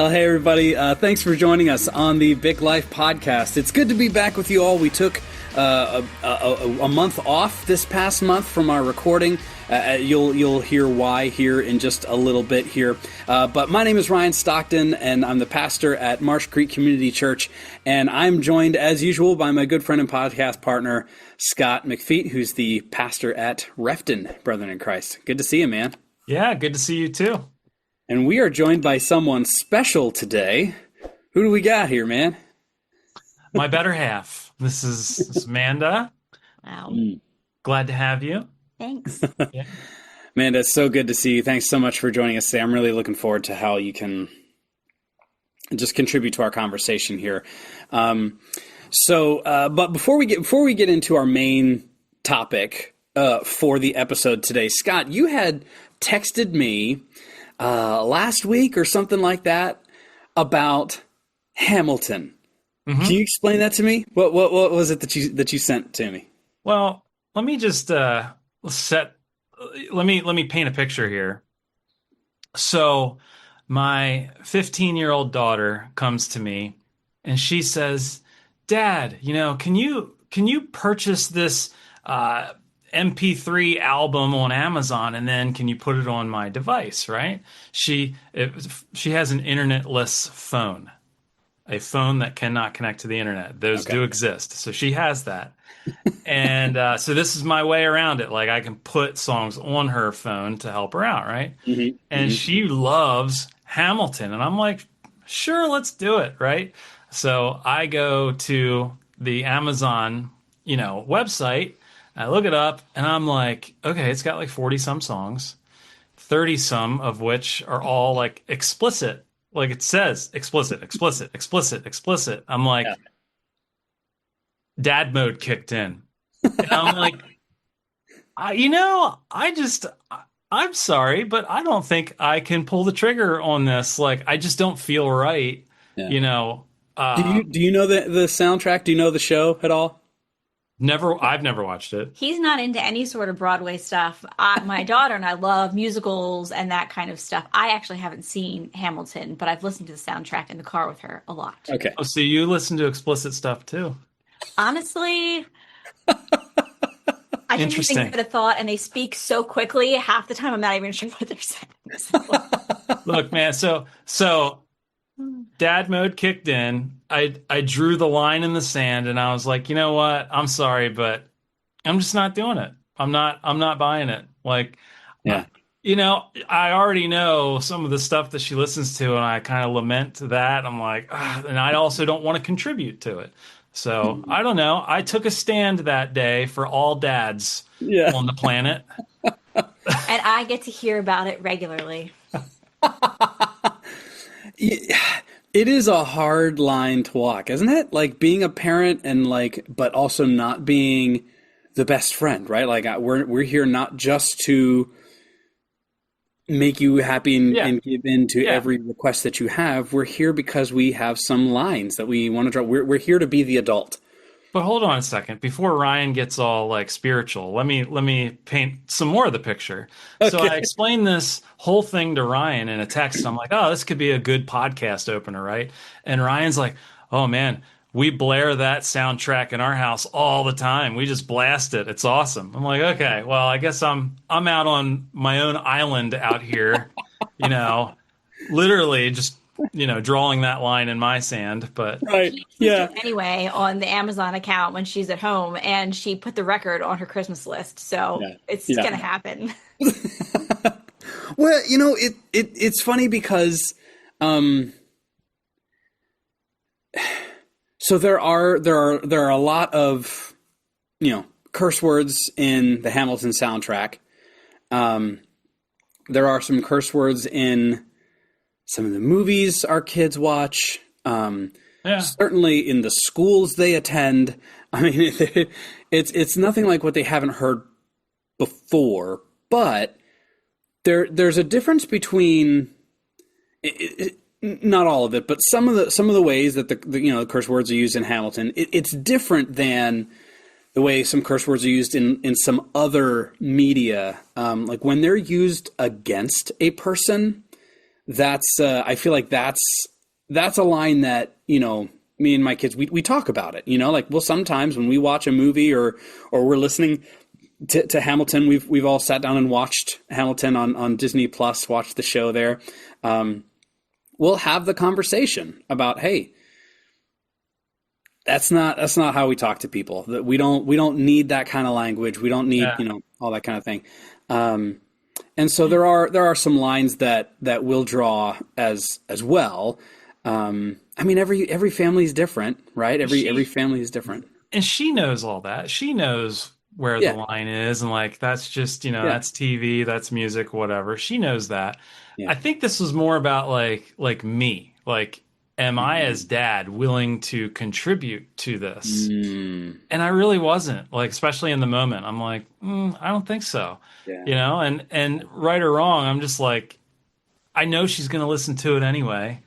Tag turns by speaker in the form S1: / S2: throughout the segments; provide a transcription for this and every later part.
S1: Hey, everybody. Thanks for joining us on the BIC Life podcast. It's good to be back with you all. We took a month off this past month from our recording. You'll hear why here in just a little bit here. But my name is Ryan Stockton, and I'm the pastor at Marsh Creek Community Church. And I'm joined, as usual, by my good friend and podcast partner, Scott McFeet, who's the pastor at Refton Brethren in Christ. Good to see you, man.
S2: Yeah, good to see you too.
S1: And we are joined by someone special today. Who do we got here, man?
S2: My better half. This is Amanda.
S3: Wow.
S2: Glad to have you.
S3: Thanks.
S2: Yeah.
S1: Amanda, it's so good to see you. Thanks so much for joining us today. I'm really looking forward to how you can just contribute to our conversation here. But before we get into our main topic for the episode today, Scott, you had texted me last week or something like that about Hamilton. Mm-hmm. Can you explain that to me? What was it that you sent to me?
S2: Well, let me just let me paint a picture here. So my 15-year-old daughter comes to me and she says, "Dad, can you purchase this MP3 album on Amazon, and then can you put it on my device?" Right? She has an internetless phone, a phone that cannot connect to the internet. Those do exist, so she has that. And so this is my way around it. Like, I can put songs on her phone to help her out, right? Mm-hmm. And she loves Hamilton, and I'm like, sure, let's do it, right? So I go to the Amazon, website. I look it up and I'm like, okay, it's got like 40 some songs, 30 some of which are all like explicit. Like it says explicit, explicit, explicit, explicit. I'm like, dad mode kicked in. And I'm like, I'm sorry, but I don't think I can pull the trigger on this. Like, I just don't feel right. Yeah.
S1: Do you know the soundtrack? Do you know the show at all?
S2: I've never watched it.
S3: He's not into any sort of Broadway stuff. My daughter and I love musicals and that kind of stuff. I actually haven't seen Hamilton, but I've listened to the soundtrack in the car with her a lot.
S1: Okay.
S2: Oh, so you listen to explicit stuff too?
S3: Honestly, I didn't even give it a thought, and they speak so quickly. Half the time, I'm not even sure what they're saying. So.
S2: Look, man. So dad mode kicked in. I drew the line in the sand, and I was like, you know what? I'm sorry, but I'm just not doing it. I'm not buying it. Like,
S1: yeah.
S2: I already know some of the stuff that she listens to, and I kind of lament that. I'm like, and I also don't want to contribute to it. So I don't know. I took a stand that day for all dads on the planet.
S3: And I get to hear about it regularly.
S1: It is a hard line to walk, isn't it? Like, being a parent and but also not being the best friend, right? Like, we're here not just to make you happy and give in to every request that you have. We're here because we have some lines that we want to draw. We're here to be the adult.
S2: But hold on a second. Before Ryan gets all like spiritual, let me paint some more of the picture. Okay. So I explained this whole thing to Ryan in a text. I'm like, oh, this could be a good podcast opener, right? And Ryan's like, oh man, we blare that soundtrack in our house all the time. We just blast it. It's awesome. I'm like, okay, well, I guess I'm out on my own island out here, literally just drawing that line in my sand. But
S1: right,
S3: anyway, on the Amazon account when she's at home, and she put the record on her Christmas list, so it's gonna happen.
S1: Well, it's funny because so there are a lot of curse words in the Hamilton soundtrack. There are some curse words in some of the movies our kids watch, certainly in the schools they attend. I mean, it's nothing like what they haven't heard before, but there's a difference between not all of it, but some of the ways that the curse words are used in Hamilton. It's different than the way some curse words are used in some other media. Like when they're used against a person, I feel like that's a line that, me and my kids, we talk about it, like, well, sometimes when we watch a movie or we're listening to Hamilton, we've all sat down and watched Hamilton on Disney Plus, watched the show there. We'll have the conversation about, hey, that's not how we talk to people. That we don't need that kind of language. We don't need, all that kind of thing. And so there are some lines that we'll draw as well. Every family is different, right? Every family is different.
S2: And she knows all that. She knows where the line is, and like, that's just, that's TV, that's music, whatever. She knows that. Yeah. I think this was more about like me, like, am I as dad willing to contribute to this? And I really wasn't, like, especially in the moment. I'm like, I don't think so. Yeah. And right or wrong, I'm just like, I know she's going to listen to it anyway.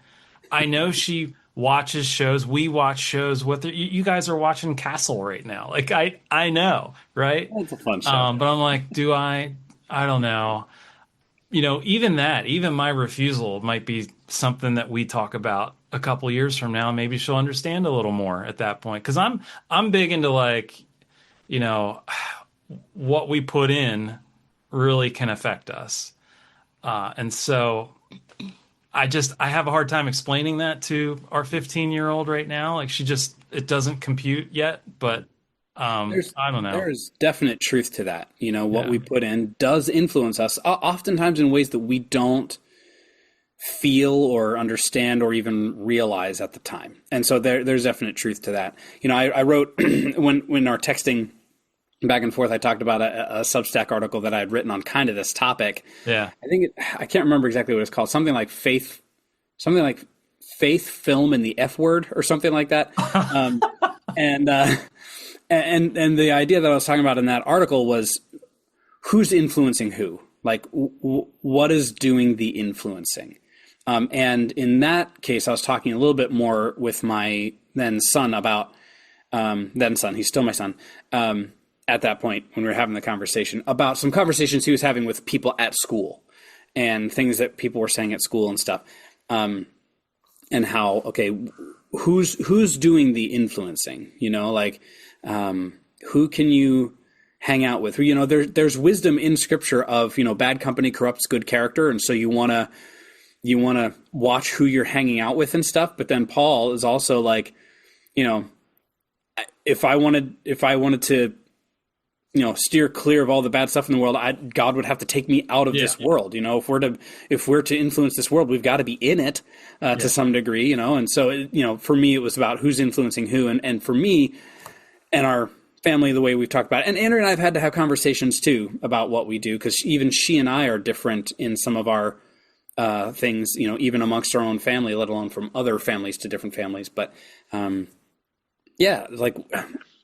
S2: I know she watches shows. We watch shows with her. You guys are watching Castle right now. Like, I know, right?
S1: It's a fun show.
S2: But I'm like, do I don't know. Even my refusal might be something that we talk about a couple years from now. Maybe she'll understand a little more at that point. Cause I'm big into, like, what we put in really can affect us. And so I have a hard time explaining that to our 15-year-old right now. Like, it doesn't compute yet, but I don't know.
S1: There's definite truth to that. What we put in does influence us, oftentimes in ways that we don't feel or understand or even realize at the time. And so there's definite truth to that. I wrote when our texting back and forth, I talked about a Substack article that I had written on kind of this topic. Yeah. I can't remember exactly what it's called. Something like faith, film, and the F word, or something like that. And the idea that I was talking about in that article was, who's influencing who? Like, what is doing the influencing? And in that case, I was talking a little bit more with my then son about, he's still my son, at that point when we were having the conversation, about some conversations he was having with people at school and things that people were saying at school and stuff. And how, okay, who's doing the influencing, who can you hang out with? There's wisdom in scripture of, bad company corrupts good character. And so you want to watch who you're hanging out with and stuff. But then Paul is also like, if I wanted to, steer clear of all the bad stuff in the world, God would have to take me out of this world. If we're to influence this world, we've got to be in it to some degree, And so, for me, it was about who's influencing who. And for me and our family, the way we've talked about it, and Andrea and I have had to have conversations too about what we do, because even she and I are different in some of our things, even amongst our own family, let alone from other families to different families. But like,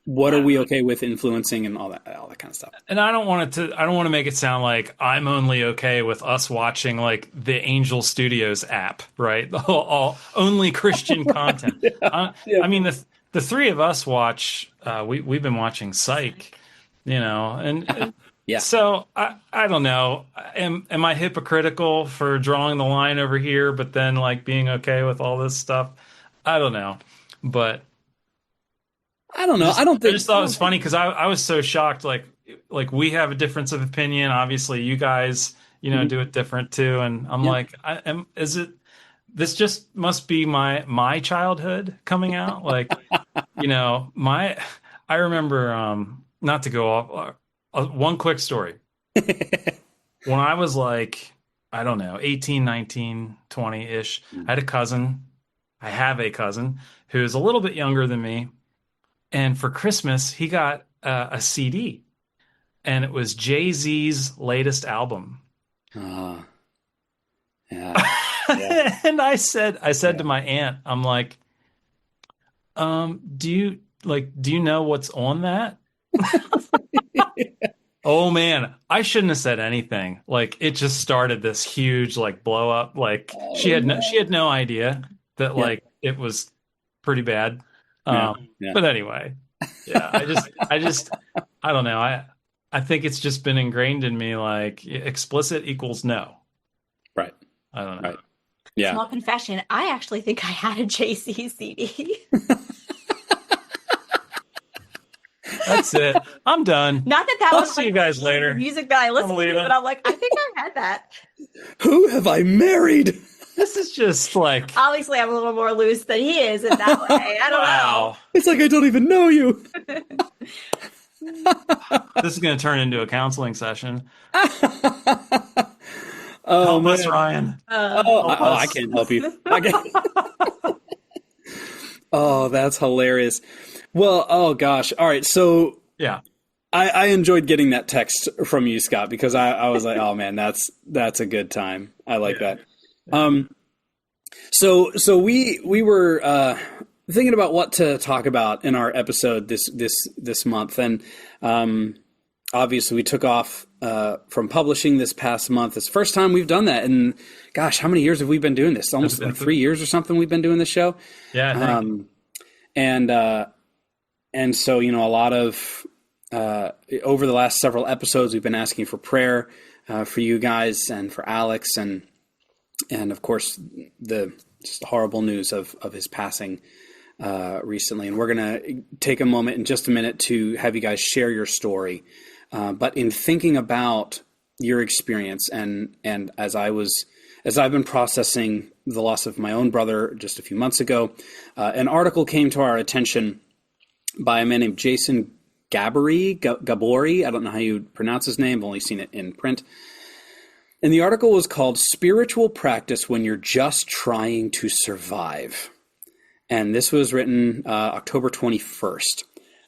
S1: what are we okay with influencing and all that kind of stuff?
S2: And I don't want to make it sound like I'm only okay with us watching, like, the Angel Studios app, right? All only Christian content. I mean, the three of us watch. We've been watching Psych, and So I don't know. Am I hypocritical for drawing the line over here, but then, like, being okay with all this stuff? I don't know, but.
S1: I don't know. I
S2: just thought it was funny because I was so shocked. Like we have a difference of opinion. Obviously, you guys, do it different too. And I'm like, this just must be my childhood coming out. Like, I remember, not to go off, one quick story. When I was like, I don't know, 18, 19, 20-ish, I have a cousin who's a little bit younger than me. And for Christmas, he got a CD, and it was Jay-Z's latest album. Yeah. And I said to my aunt, I'm like, do you know what's on that? Oh man, I shouldn't have said anything. Like, it just started this huge, like, blow up. Like, she had no idea that like it was pretty bad. But anyway, I don't know. I think it's just been ingrained in me, like, explicit equals no.
S1: Right.
S2: I don't know.
S1: Right. Yeah.
S3: Small confession, I actually think I had a JC CD.
S2: That's it. I'm done.
S3: Not that
S2: I'll
S3: was
S2: see
S3: like
S2: you guys
S3: the
S2: later.
S3: music that I listened to,
S2: leaving.
S3: but I'm like, I think I had that.
S1: Who have I married?
S2: This is just like,
S3: Obviously, I'm a little more loose than he is in that way. I don't
S2: wow.
S1: It's like I don't even know you.
S2: This is going to turn into a counseling session.
S1: Oh,
S2: Help
S1: man.
S2: us, Ryan.
S3: know.
S1: I can't help you. Oh, that's hilarious. Well, oh gosh. All right. So
S2: Yeah.
S1: I enjoyed getting that text from you, Scott, because I was like, oh man, that's a good time. I like that. So we were thinking about what to talk about in our episode this month, and obviously we took off from publishing this past month. It's the first time we've done that, and gosh, how many years have we been doing this? Almost like 3 years or something. We've been doing this show.
S2: Yeah. I think.
S1: And so, you know, a lot of over the last several episodes, we've been asking for prayer for you guys and for Alex, and of course the just horrible news of his passing recently. And we're going to take a moment in just a minute to have you guys share your story. But in thinking about your experience, and as I've been processing the loss of my own brother just a few months ago, an article came to our attention by a man named Jason Gaboury. I don't know how you pronounce his name. I've only seen it in print. And the article was called "Spiritual Practice When You're Just Trying to Survive." And this was written October 21st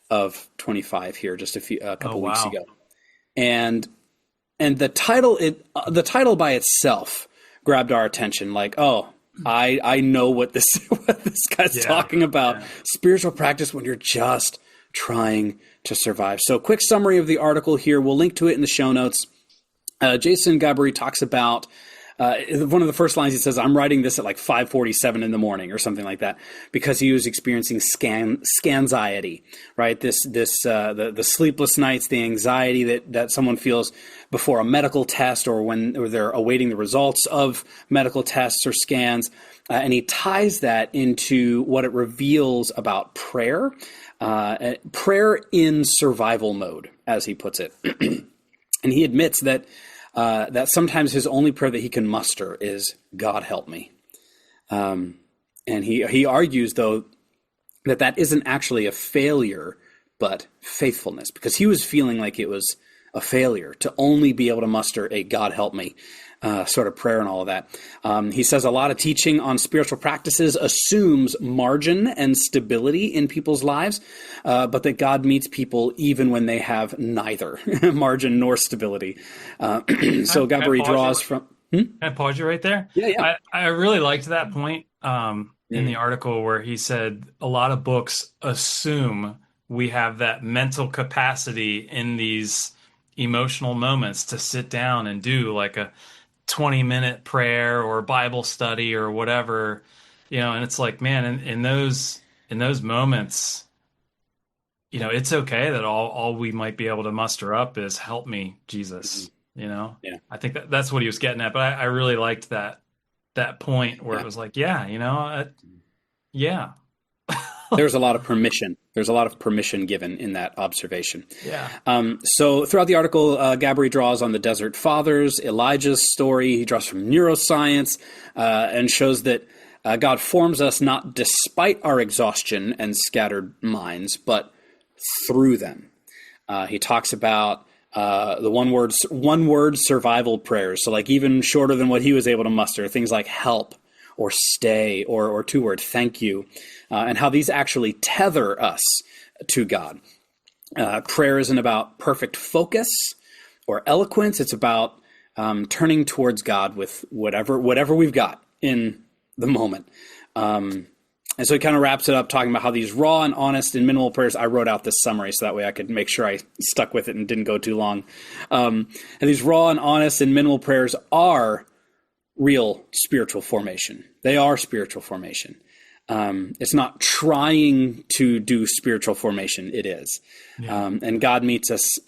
S1: of 25 here, just a couple weeks ago. And the title by itself grabbed our attention. Like, oh, I know what this guy's talking about. Yeah. Spiritual practice when you're just trying to survive. So quick summary of the article here. We'll link to it in the show notes. Jason Gaboury talks about one of the first lines. He says, "I'm writing this at like 5:47 in the morning," or something like that, because he was experiencing scanxiety, right? The sleepless nights, the anxiety that someone feels before a medical test, or when they're awaiting the results of medical tests or scans, and he ties that into what it reveals about prayer, prayer in survival mode, as he puts it. And he admits that sometimes his only prayer that he can muster is, "God help me." And he argues, though, that isn't actually a failure, but faithfulness, because he was feeling like it was a failure to only be able to muster a "God help me" sort of prayer and all of that. He says a lot of teaching on spiritual practices assumes margin and stability in people's lives, but that God meets people even when they have neither margin nor stability. So Gaboury draws from...
S2: Can I pause you right there?
S1: Yeah.
S2: I really liked that point in the article where he said a lot of books assume we have that mental capacity in these emotional moments to sit down and do like a 20-minute prayer or Bible study or whatever, and it's like, man, in those moments, it's okay that all we might be able to muster up is "Help me, Jesus."
S1: Yeah.
S2: I think that's what he was getting at, but I really liked that point where it was like, yeah.
S1: There's a lot of permission. There's a lot of permission given in that observation.
S2: Yeah.
S1: So throughout the article, Gaboury draws on the Desert Fathers, Elijah's story. He draws from neuroscience and shows that God forms us not despite our exhaustion and scattered minds, but through them. He talks about the one word survival prayers. So like even shorter than what he was able to muster, things like "help" or "stay" or two-word "thank you," and how these actually tether us to God. Prayer isn't about perfect focus or eloquence. It's about turning towards God with whatever we've got in the moment. And so he kind of wraps it up talking about how these raw and honest and minimal prayers, I wrote out this summary so that way I could make sure I stuck with it and didn't go too long. And these raw and honest and minimal prayers are real spiritual formation. They are spiritual formation. It's not trying to do spiritual formation. It is. Yeah. And God meets us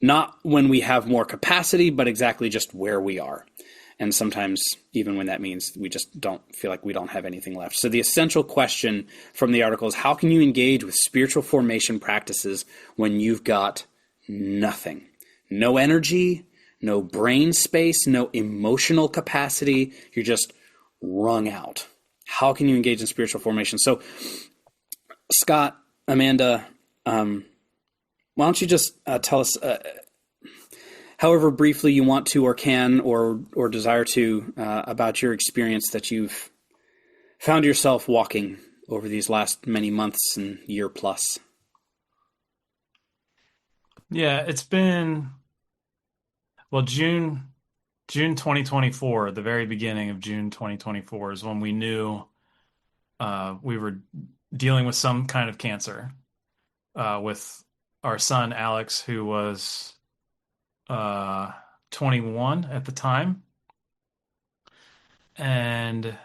S1: not when we have more capacity, but exactly just where we are. And sometimes even when that means we just don't feel like we don't have anything left. So the essential question from the article is, how can you engage with spiritual formation practices when you've got nothing? No energy, no brain space, no emotional capacity. You're just wrung out. How can you engage in spiritual formation? So Scott, Amanda, why don't you just tell us, however briefly you want to or can or desire to, about your experience that you've found yourself walking over these last many months and year plus.
S2: Yeah, it's been, well, June 2024, the very beginning of June 2024 is when we knew we were dealing with some kind of cancer with our son, Alex, who was 21 at the time. And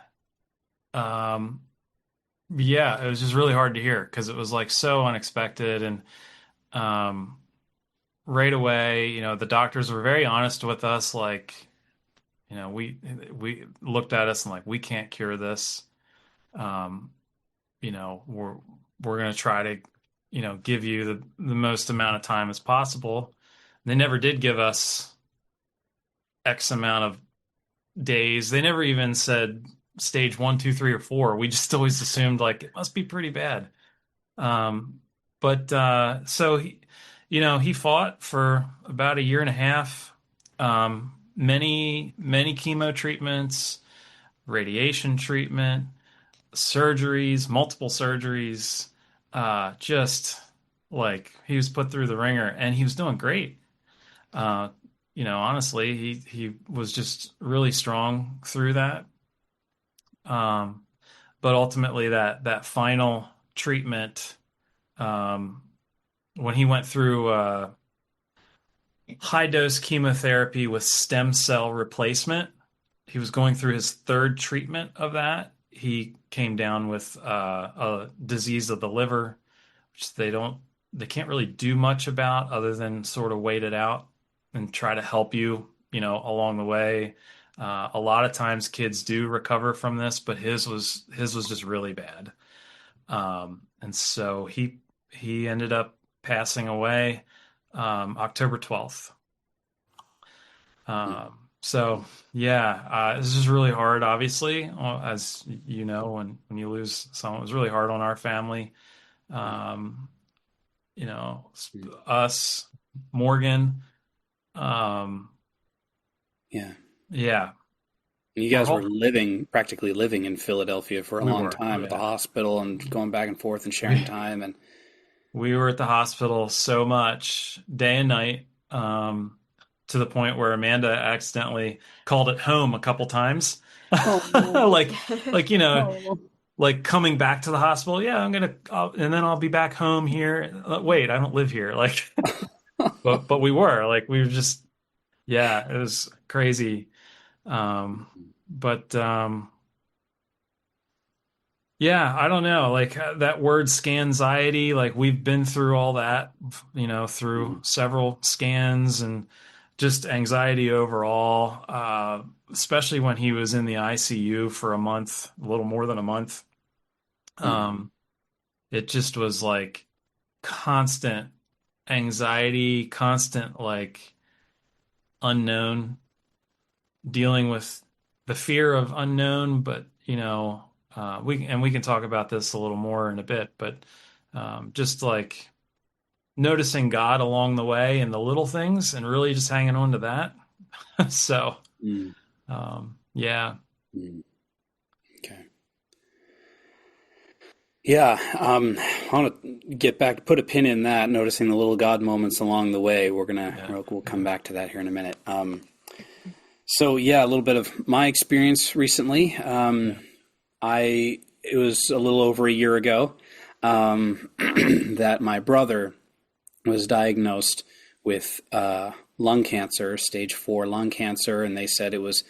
S2: yeah, it was just really hard to hear because it was like so unexpected. And right away, you know, the doctors were very honest with us. Like, you know, we looked at us and like, we can't cure this. You know, we're going to try to, you know, give you the most amount of time as possible. They never did give us X amount of days. They never even said stage 1, 2, 3, or 4. We just always assumed like it must be pretty bad. So he, you know, he fought for about a year and a half. Many chemo treatments, radiation treatment, surgeries, multiple surgeries. Just like he was put through the ringer, and he was doing great. You know, honestly, he was just really strong through that. But ultimately, that final treatment, when he went through high dose chemotherapy with stem cell replacement, he was going through his third treatment of that. He came down with a disease of the liver, which they can't really do much about other than sort of wait it out and try to help you, you know, along the way. A lot of times kids do recover from this, but his was just really bad. And so he ended up passing away October 12th. So yeah, this is really hard, obviously, as you know, when you lose someone. It was really hard on our family. You know, us, Morgan. Yeah.
S1: You guys were practically living in Philadelphia for a long time at the hospital and going back and forth and sharing time. And
S2: we were at the hospital so much, day and night, to the point where Amanda accidentally called it home a couple times.
S3: Oh,
S2: like, you know, like coming back to the hospital. Yeah, and then I'll be back home here. Wait, I don't live here. Like, but we were just, yeah, it was crazy. Yeah, I don't know. Like that word scanxiety, like we've been through all that, you know, through several scans and just anxiety overall, especially when he was in the ICU for a month, a little more than a month. It just was like constant anxiety, constant like unknown, dealing with the fear of unknown, but you know, we can talk about this a little more in a bit, but just like noticing God along the way and the little things and really just hanging on to that. So, yeah.
S1: Okay. Yeah. I want to get back, put a pin in that, noticing the little God moments along the way. We'll come back to that here in a minute. So yeah, a little bit of my experience recently. It was a little over a year ago that my brother was diagnosed with lung cancer, stage 4 lung cancer, and they said it was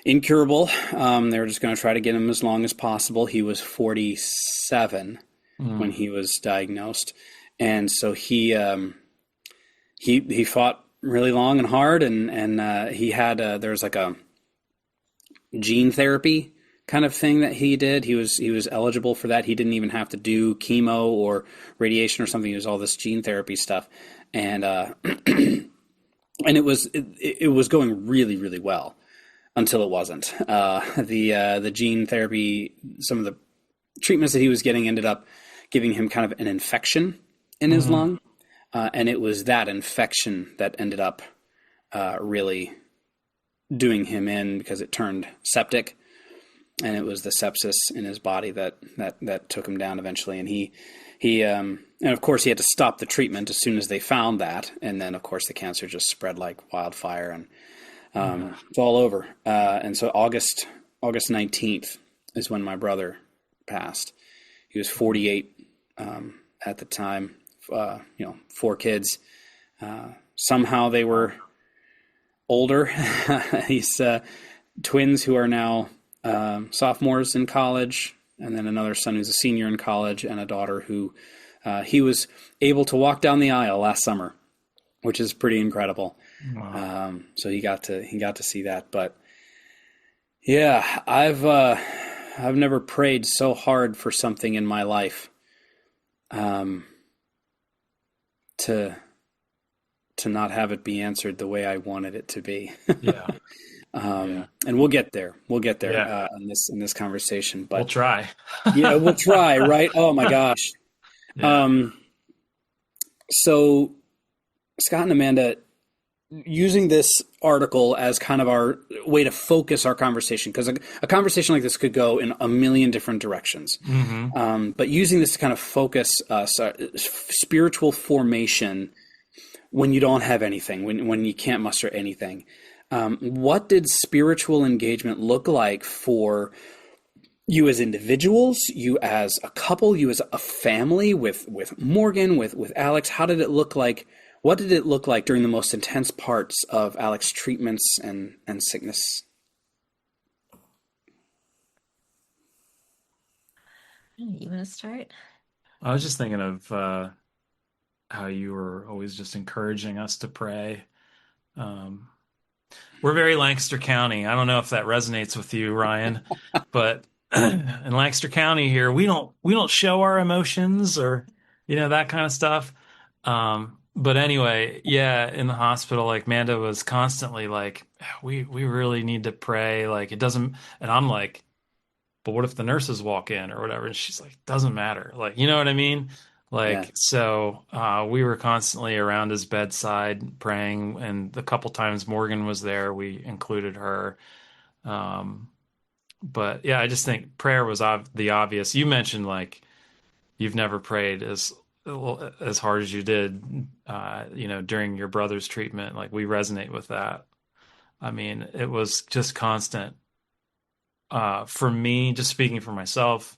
S1: incurable. They were just going to try to get him as long as possible. He was 47 when he was diagnosed, and so he fought really long and hard, and he had there was like a gene therapy kind of thing that he did. He was eligible for that. He didn't even have to do chemo or radiation or something. It was all this gene therapy stuff, and and it was going really, really well until it wasn't. The gene therapy, some of the treatments that he was getting ended up giving him kind of an infection in his lung, and it was that infection that ended up really doing him in, because it turned septic, and it was the sepsis in his body that took him down eventually. And and of course he had to stop the treatment as soon as they found that. And then of course the cancer just spread like wildfire, and it's all over. And so August 19th is when my brother passed. He was 48 at the time, 4 kids. Somehow they were older. He's twins who are now sophomores in college, and then another son who's a senior in college, and a daughter who he was able to walk down the aisle last summer, which is pretty incredible. Wow. So he got to see that. But yeah, I've never prayed so hard for something in my life to not have it be answered the way I wanted it to be.
S2: Yeah.
S1: And we'll get there. In this conversation. But
S2: we'll try.
S1: Yeah, we'll try, right? Oh my gosh. Yeah. So Scott and Amanda, using this article as kind of our way to focus our conversation, because a conversation like this could go in a million different directions. But using this to kind of focus us, spiritual formation when you don't have anything, when you can't muster anything. What did spiritual engagement look like for you as individuals, you as a couple, you as a family, with Morgan, with Alex? How did it look like? What did it look like during the most intense parts of Alex's treatments and sickness?
S3: You want to start?
S2: I was just thinking of how you were always just encouraging us to pray. We're very Lancaster County. I don't know if that resonates with you, Ryan, but in Lancaster County here, we don't show our emotions or, that kind of stuff. But anyway, yeah, in the hospital, like Manda was constantly like, we really need to pray. Like it doesn't, and I'm like, but what if the nurses walk in or whatever? And she's like, doesn't matter. Like, you know what I mean? Like, yeah. So we were constantly around his bedside praying, and the couple times Morgan was there, we included her. But yeah, I just think prayer was the obvious. You mentioned like you've never prayed as hard as you did, during your brother's treatment. Like we resonate with that. I mean, it was just constant. For me, just speaking for myself,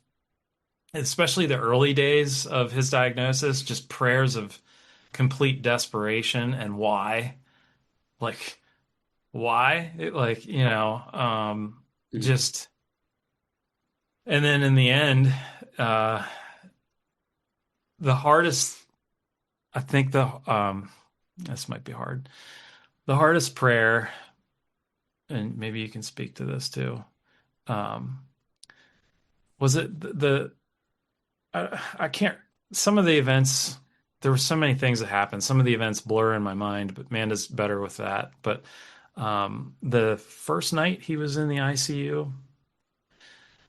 S2: especially the early days of his diagnosis, just prayers of complete desperation and why, just, and then in the end, the hardest, I think this might be hard. The hardest prayer, and maybe you can speak to this too, was it I can't, some of the events, there were so many things that happened. Some of the events blur in my mind, but Amanda's better with that. But the first night he was in the ICU,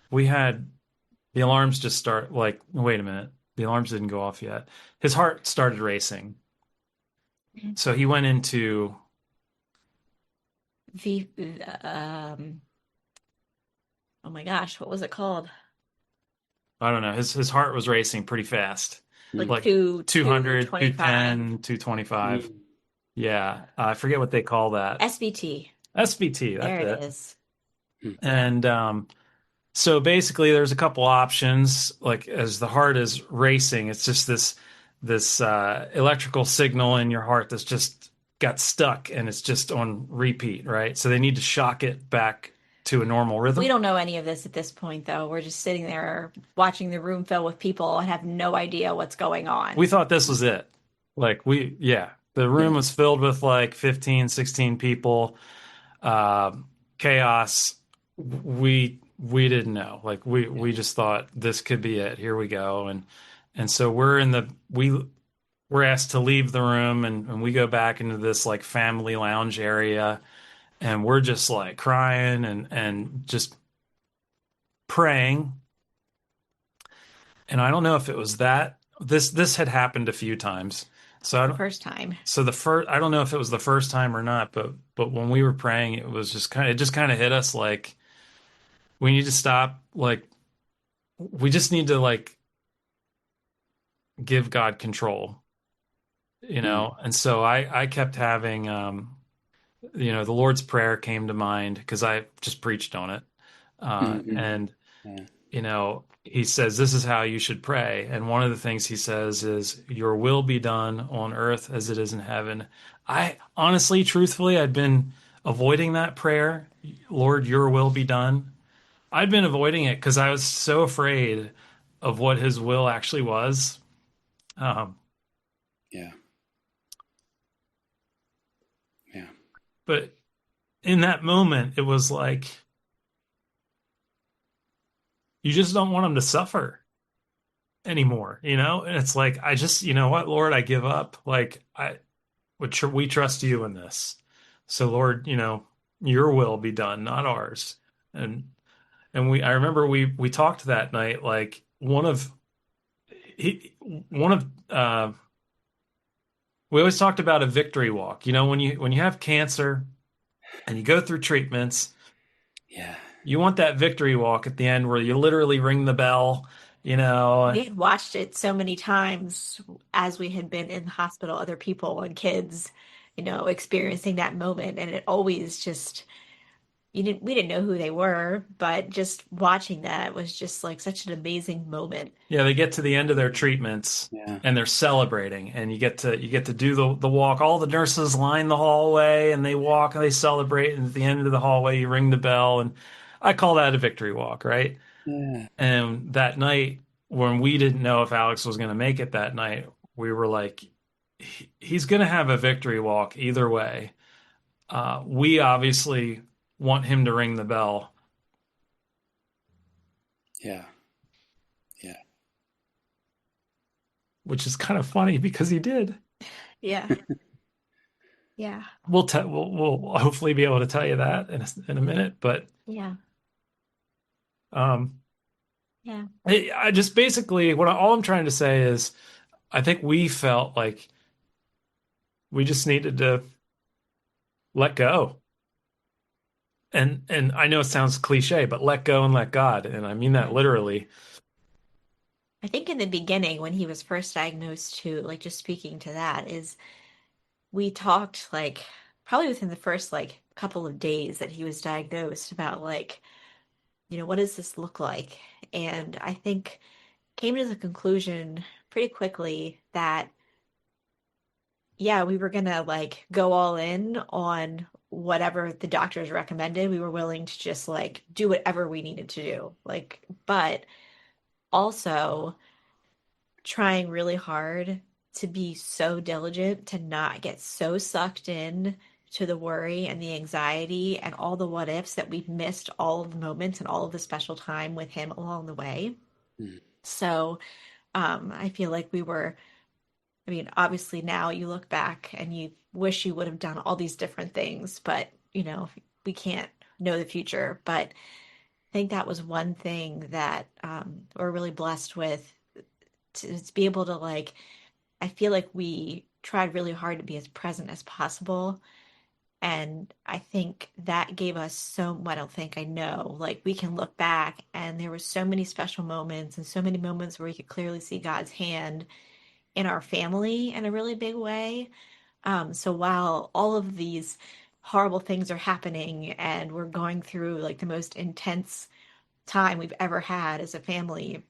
S2: we had the alarms just start, like, wait a minute, the alarms didn't go off yet. His heart started racing. So he went into
S3: oh my gosh, what was it called?
S2: I don't know. His heart was racing pretty fast.
S3: Like
S2: 200, 210, 225. Yeah. I forget what they call that.
S3: SVT.
S2: SVT.
S3: There it is.
S2: And so basically there's a couple options. Like as the heart is racing, it's just this electrical signal in your heart that's just got stuck and it's just on repeat, right? So they need to shock it back to a normal rhythm.
S3: We don't know any of this at this point, though. We're just sitting there watching the room fill with people and have no idea what's going on.
S2: We thought this was it. Like the room was filled with like 15, 16 people, chaos. we didn't know. Like
S1: Yeah.
S2: we just thought this could be it. Here we go. And so we're asked to leave the room, and we go back into this like family lounge area, and we're just like crying and just praying. And I don't know if it was that this had happened a few times. So I
S3: The
S2: don't
S3: first time.
S2: so the first I don't know if it was the first time or not, but when we were praying, it just kind of hit us like we need to stop. Like we just need to like give God control, you
S1: Mm,
S2: know? And so I kept having, the Lord's Prayer came to mind because I just preached on it.
S1: mhm.
S2: And,
S1: Yeah.
S2: he says, this is how you should pray. And one of the things he says is, your will be done on earth as it is in heaven. I honestly, truthfully, I'd been avoiding that prayer. Lord, your will be done. I'd been avoiding it because I was so afraid of what his will actually was. Um,
S1: Yeah. Yeah.
S2: but in that moment, it was like, you just don't want him to suffer anymore, you know? And it's like, I just, you know what, Lord, I give up. Like, we trust you in this. So, Lord, your will be done, not ours. And, I remember we talked that night, like he, one of, we always talked about a victory walk. You know, when you have cancer and you go through treatments,
S1: Yeah.
S2: you want that victory walk at the end where you literally ring the bell, you know.
S3: We had watched it so many times as we had been in the hospital, other people and kids, experiencing that moment. And it always just, we didn't know who they were, but just watching that was just like such an amazing moment.
S2: Yeah, they get to the end of their treatments
S1: Yeah.
S2: and they're celebrating, and you get to do the walk. All the nurses line the hallway and they walk and they celebrate, and at the end of the hallway you ring the bell, and I call that a victory walk, right?
S1: Yeah.
S2: And that night when we didn't know if Alex was going to make it that night, we were like, He's going to have a victory walk either way." We obviously want him to ring the bell,
S1: Yeah. Yeah.
S2: which is kind of funny because he did.
S3: Yeah. Yeah.
S2: We'll hopefully be able to tell you that in a minute, but
S3: Yeah.
S2: um,
S3: Yeah.
S2: I just basically all I'm trying to say is I think we felt like we just needed to let go, and I know it sounds cliche, but let go and let God, and I mean that
S3: Yeah.
S2: literally.
S3: I think in the beginning, when he was first diagnosed too, like just speaking to that, is we talked like probably within the first like couple of days that he was diagnosed about like, what does this look like? And I think came to the conclusion pretty quickly that, yeah, we were gonna like go all in on whatever the doctors recommended. We were willing to just like do whatever we needed to do. Like, but also trying really hard to be so diligent to not get so sucked in to the worry and the anxiety and all the what ifs that we've missed all of the moments and all of the special time with him along the way.
S1: Mm.
S3: So, I feel like I mean, obviously now you look back and you wish you would have done all these different things, but we can't know the future. But I think that was one thing that we're really blessed with to be able to like, I feel like we tried really hard to be as present as possible. And I think that gave us I don't think I know, like we can look back and there were so many special moments and so many moments where we could clearly see God's hand in our family in a really big way. So while all of these horrible things are happening and we're going through like the most intense time we've ever had as a family,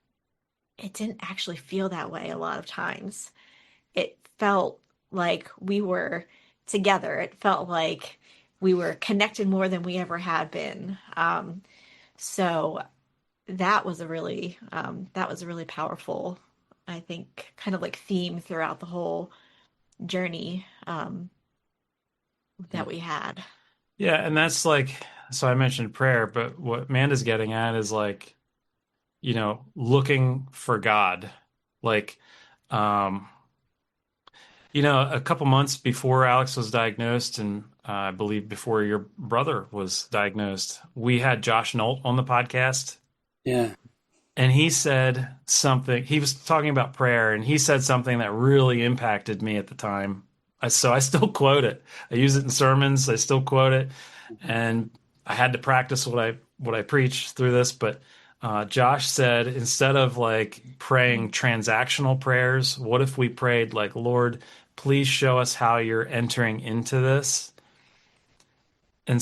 S3: it didn't actually feel that way a lot of times. It felt like we were together. It felt like we were connected more than we ever had been. So that was a really powerful, I think, kind of like theme throughout the whole journey that
S1: Mm.
S3: we had.
S2: Yeah, and that's like so I mentioned prayer, but what Amanda's getting at is like, looking for God. Like, um, a couple months before Alex was diagnosed, and I believe before your brother was diagnosed, we had Josh Nolt on the podcast.
S1: Yeah.
S2: And he said something, he was talking about prayer, and he said something that really impacted me at the time. So I still quote it. I use it in sermons. I still quote it. And I had to practice what I preach through this. But Josh said, instead of like praying transactional prayers, what if we prayed like, Lord, please show us how you're entering into this? And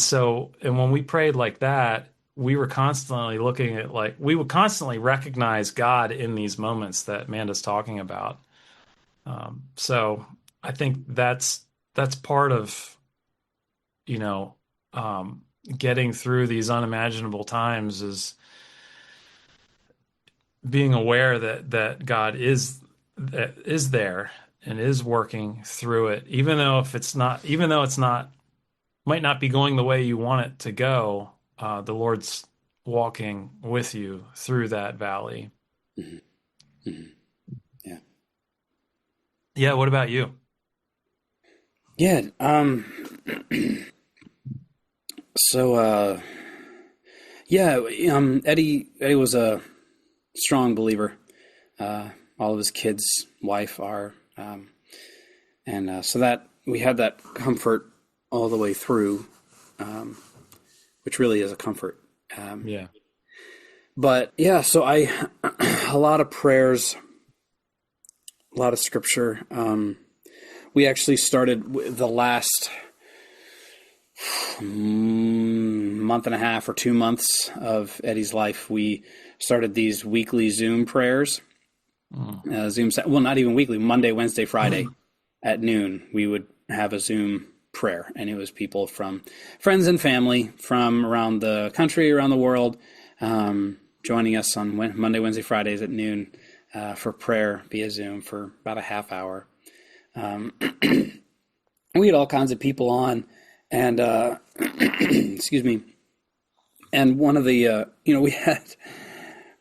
S2: when we prayed like that, we were constantly looking at like, we would constantly recognize God in these moments that Amanda's talking about. So I think that's part of, you know, getting through these unimaginable times is being aware that God is there and is working through it, even though it's not might not be going the way you want it to go. The Lord's walking with you through that valley.
S1: Mm-hmm. Mm-hmm. Yeah.
S2: Yeah. What about you?
S1: Yeah. So, Eddie was a strong believer. All of his kids, wife are, so that we had that comfort all the way through, which really is a comfort.
S2: Yeah.
S1: But yeah, so a lot of prayers, a lot of scripture. We actually started the last month and a half or 2 months of Eddie's life. We started these weekly Zoom prayers. Not even weekly, Monday, Wednesday, Friday at noon. We would have a Zoom prayer, and it was people from friends and family from around the country, around the world, joining us on Monday, Wednesday, Fridays at noon for prayer via Zoom for about a half hour. We had all kinds of people on, and excuse me. And one of the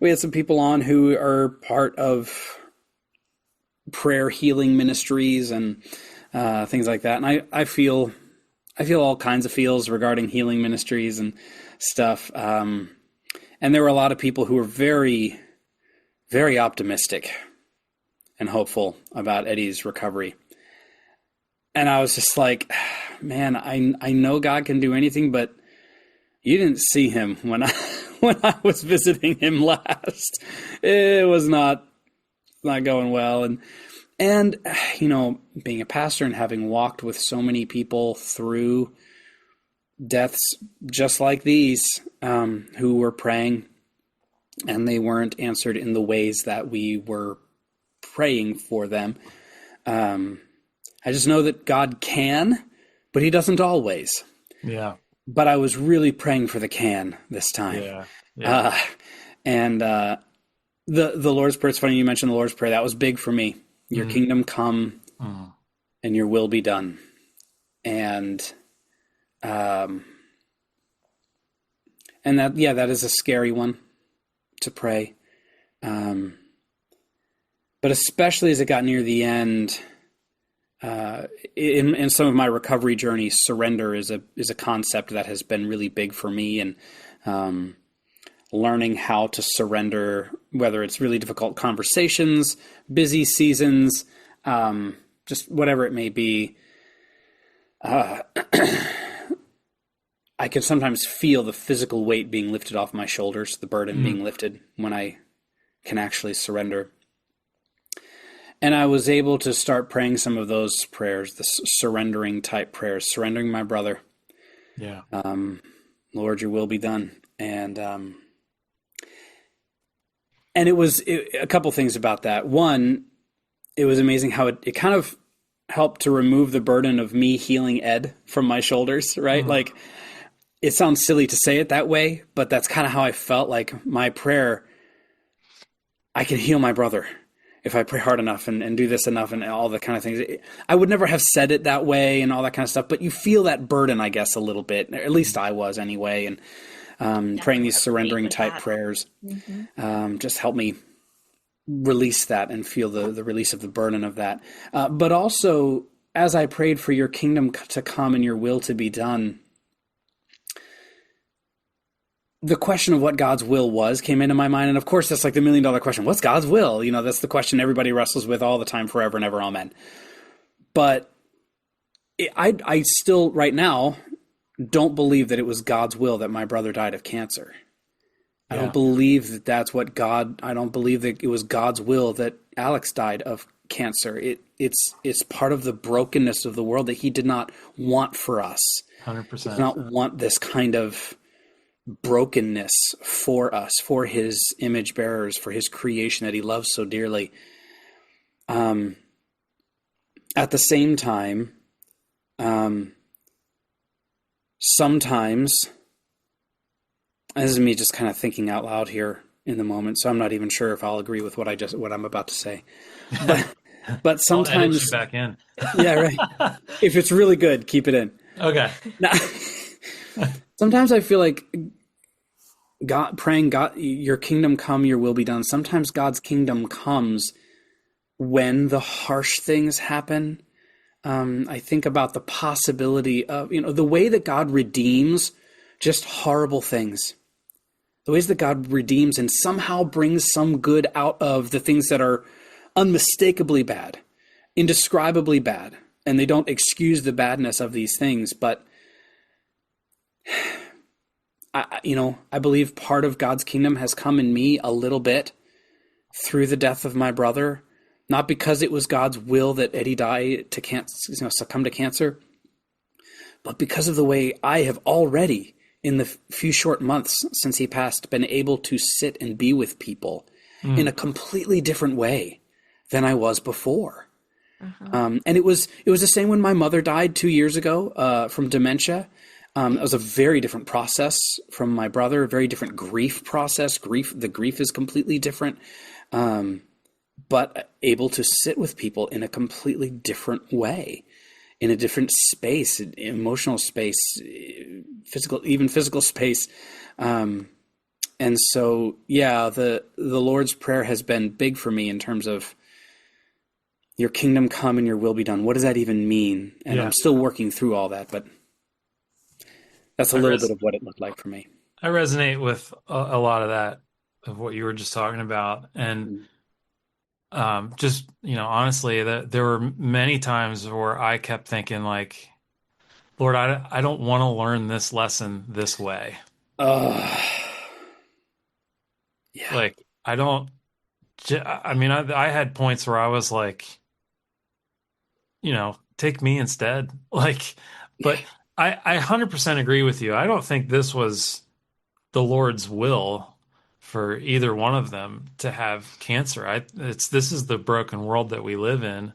S1: we had some people on who are part of prayer healing ministries and things like that. And I feel all kinds of feels regarding healing ministries and stuff. And there were a lot of people who were very, very optimistic and hopeful about Eddie's recovery. And I was just like, man, I know God can do anything, but you didn't see him when I was visiting him last. It was not going well. And being a pastor and having walked with so many people through deaths just like these, who were praying and they weren't answered in the ways that we were praying for them. I just know that God can, but he doesn't always.
S2: Yeah.
S1: But I was really praying for the can this time.
S2: Yeah. Yeah.
S1: The Lord's Prayer, it's funny you mentioned the Lord's Prayer. That was big for me. Your kingdom come and your will be done. And that is a scary one to pray. But especially as it got near the end, in some of my recovery journey, surrender is a concept that has been really big for me, and learning how to surrender, whether it's really difficult conversations, busy seasons, just whatever it may be. I can sometimes feel the physical weight being lifted off my shoulders, the burden being lifted when I can actually surrender. And I was able to start praying some of those prayers, the surrendering type prayers, surrendering my brother.
S2: Yeah.
S1: Lord, your will be done. And it was a couple things about that. One, it was amazing how it kind of helped to remove the burden of me healing Ed from my shoulders, right? Like, it sounds silly to say it that way, but that's kind of how I felt. Like, my prayer, I can heal my brother. if I pray hard enough and do this enough and all the kind of things. I would never have said it that way and all that kind of stuff, but you feel that burden, I guess, a little bit. At least I was anyway. And praying
S3: Definitely
S1: these
S3: resonate
S1: surrendering
S3: with
S1: type
S3: that.
S1: prayers
S3: Hmm.
S1: just help me release that and feel the release of the burden of that. But also, as I prayed for your kingdom to come and your will to be done, the question of what God's will was came into my mind. And of course, that's like the $1 million question. What's God's will? You know, that's the question everybody wrestles with all the time, forever and ever. Amen. But I still, right now, don't believe that it was God's will that my brother died of cancer. I
S2: Yeah.
S1: don't believe that that's what I don't believe that it was God's will that Alex died of cancer. It's part of the brokenness of the world that he did not want for us. He did
S2: 100%.
S1: not want this kind of brokenness for us, for his image bearers, for his creation that he loves so dearly. At the same time, sometimes, this is me just kind of thinking out loud here in the moment, so I'm not even sure if I'll agree with what I'm about to say. But
S2: I'll edit you
S1: sometimes,
S2: back in.
S1: yeah, right. If it's really good, keep it in.
S2: Okay.
S1: Now, sometimes I feel like God praying, God, your kingdom come, your will be done. Sometimes God's kingdom comes when the harsh things happen. I think about the possibility of, the way that God redeems just horrible things. The ways that God redeems and somehow brings some good out of the things that are unmistakably bad, indescribably bad. And they don't excuse the badness of these things. But, I believe part of God's kingdom has come in me a little bit through the death of my brother. Not because it was God's will that Eddie die to cancer, succumb to cancer, but because of the way I have already, in the few short months since he passed, been able to sit and be with people in a completely different way than I was before. And it was the same when my mother died 2 years ago from dementia. It was a very different process from my brother, a very different grief process. The grief is completely different. But able to sit with people in a completely different way, in a different space, emotional space, physical space. And so, yeah, the Lord's Prayer has been big for me in terms of your kingdom come and your will be done. What does that even mean? And
S2: Yeah.
S1: I'm still working through all that, but that's a little bit of what it looked like for me.
S2: I resonate with a lot of that, of what you were just talking about. And just, honestly, that there were many times where I kept thinking like, Lord, I don't want to learn this lesson this way.
S1: Yeah.
S2: Like, I don't, I mean, I had points where I was like, take me instead. Like, but I 100% agree with you. I don't think this was the Lord's will for either one of them to have cancer. This is the broken world that we live in.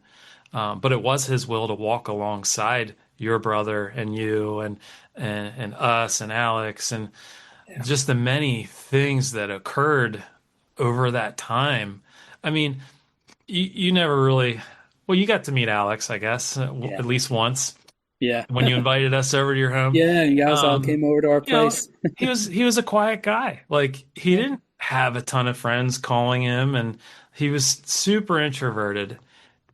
S2: But it was his will to walk alongside your brother and you and us and Alex and just the many things that occurred over that time. I mean, you never really, well, you got to meet Alex, I guess,
S1: Yeah.
S2: at least once
S1: Yeah.
S2: when you invited us over to your home.
S1: Yeah, and you guys all came over to our place.
S2: He was a quiet guy. Like he didn't have a ton of friends calling him, and he was super introverted.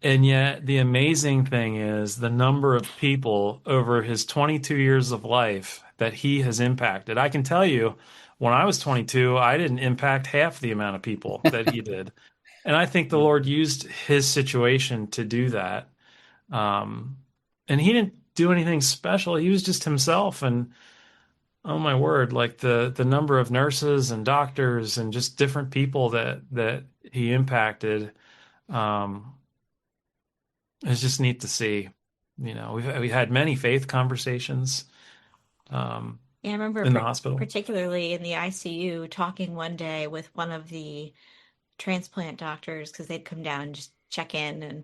S2: And yet, the amazing thing is the number of people over his 22 years of life that he has impacted. I can tell you, when I was 22, I didn't impact half the amount of people that he did. And I think the Lord used his situation to do that. And he didn't do anything special. He was just himself. And oh my word, like the number of nurses and doctors and just different people that he impacted. It's just neat to see. We had many faith conversations
S3: Yeah, I remember
S2: in the hospital.
S3: particularly in the ICU talking one day with one of the transplant doctors because they'd come down and just check in. And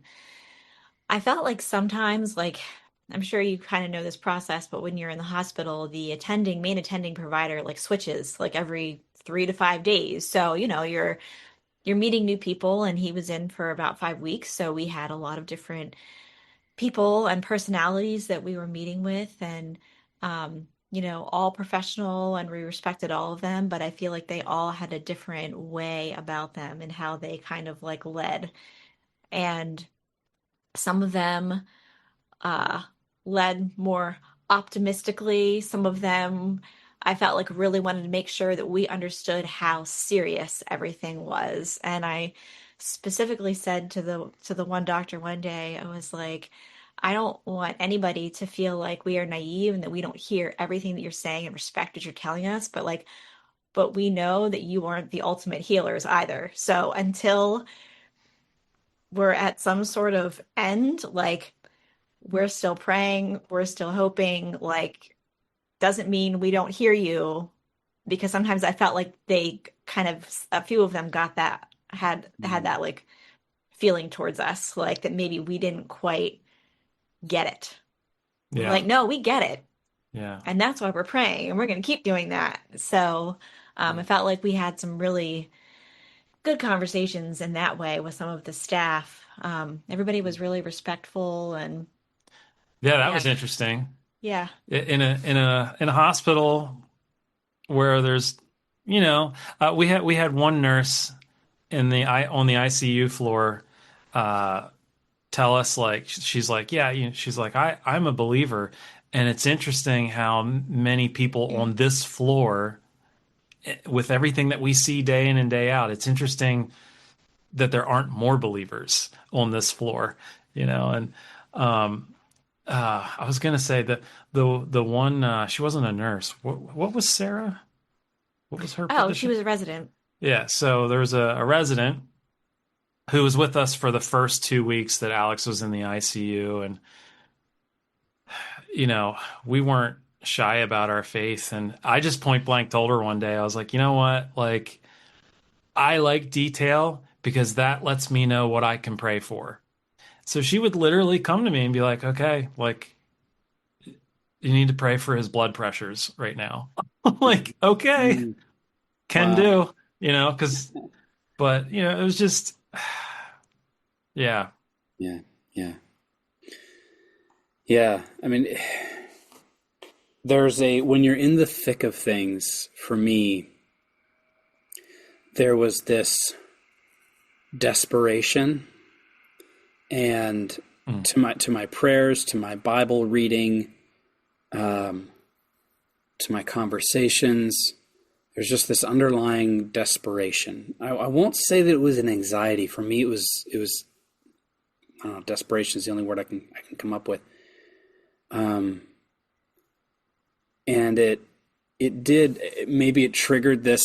S3: I felt like sometimes, like, I'm sure you kind of know this process, but when you're in the hospital, the main attending provider like switches like every 3 to 5 days. So, you're meeting new people, and he was in for about 5 weeks. So we had a lot of different people and personalities that we were meeting with, and all professional, and we respected all of them, but I feel like they all had a different way about them and how they kind of like led. And some of them uh, led more optimistically. Some of them I felt like really wanted to make sure that we understood how serious everything was. And I specifically said to the one doctor one day, I was like, I don't want anybody to feel like we are naive and that we don't hear everything that you're saying and respect what you're telling us, but we know that you aren't the ultimate healers either. So until we're at some sort of end, like we're still praying, we're still hoping, like doesn't mean we don't hear you, because sometimes I felt like they kind of, a few of them got that, had that like feeling towards us, like that maybe we didn't quite get it. We're
S2: Yeah.
S3: like, no, we get it.
S2: Yeah.
S3: And that's why we're praying, and we're going to keep doing that. So I felt like we had some really good conversations in that way with some of the staff. Everybody was really respectful, and
S2: Yeah, that
S3: yeah,
S2: was interesting.
S3: yeah.
S2: In a hospital where there's, we had one nurse on the ICU floor tell us, like, she's like, yeah, she's like, I'm a believer, and it's interesting how many people on this floor, with everything that we see day in and day out, it's interesting that there aren't more believers on this floor, and um, I was gonna say that the one, she wasn't a nurse. What was Sarah? What was her
S3: Oh, she
S2: position?
S3: was a resident.
S2: Yeah, so there was a resident who was with us for the first 2 weeks that Alex was in the ICU, and we weren't shy about our faith. And I just point blank told her one day, I was like, you know what? Like, I like detail because that lets me know what I can pray for. So she would literally come to me and be like, okay, like, you need to pray for his blood pressures right now. I'm like, okay,
S1: Mm.
S2: can
S1: Wow.
S2: do, but it was just, yeah.
S1: Yeah. Yeah. Yeah. I mean, when you're in the thick of things, for me, there was this desperation, and to my prayers, to my Bible reading, to my conversations, there's just this underlying desperation. I won't say that it was an anxiety. For me, it was, I don't know, desperation is the only word I can come up with. And maybe it triggered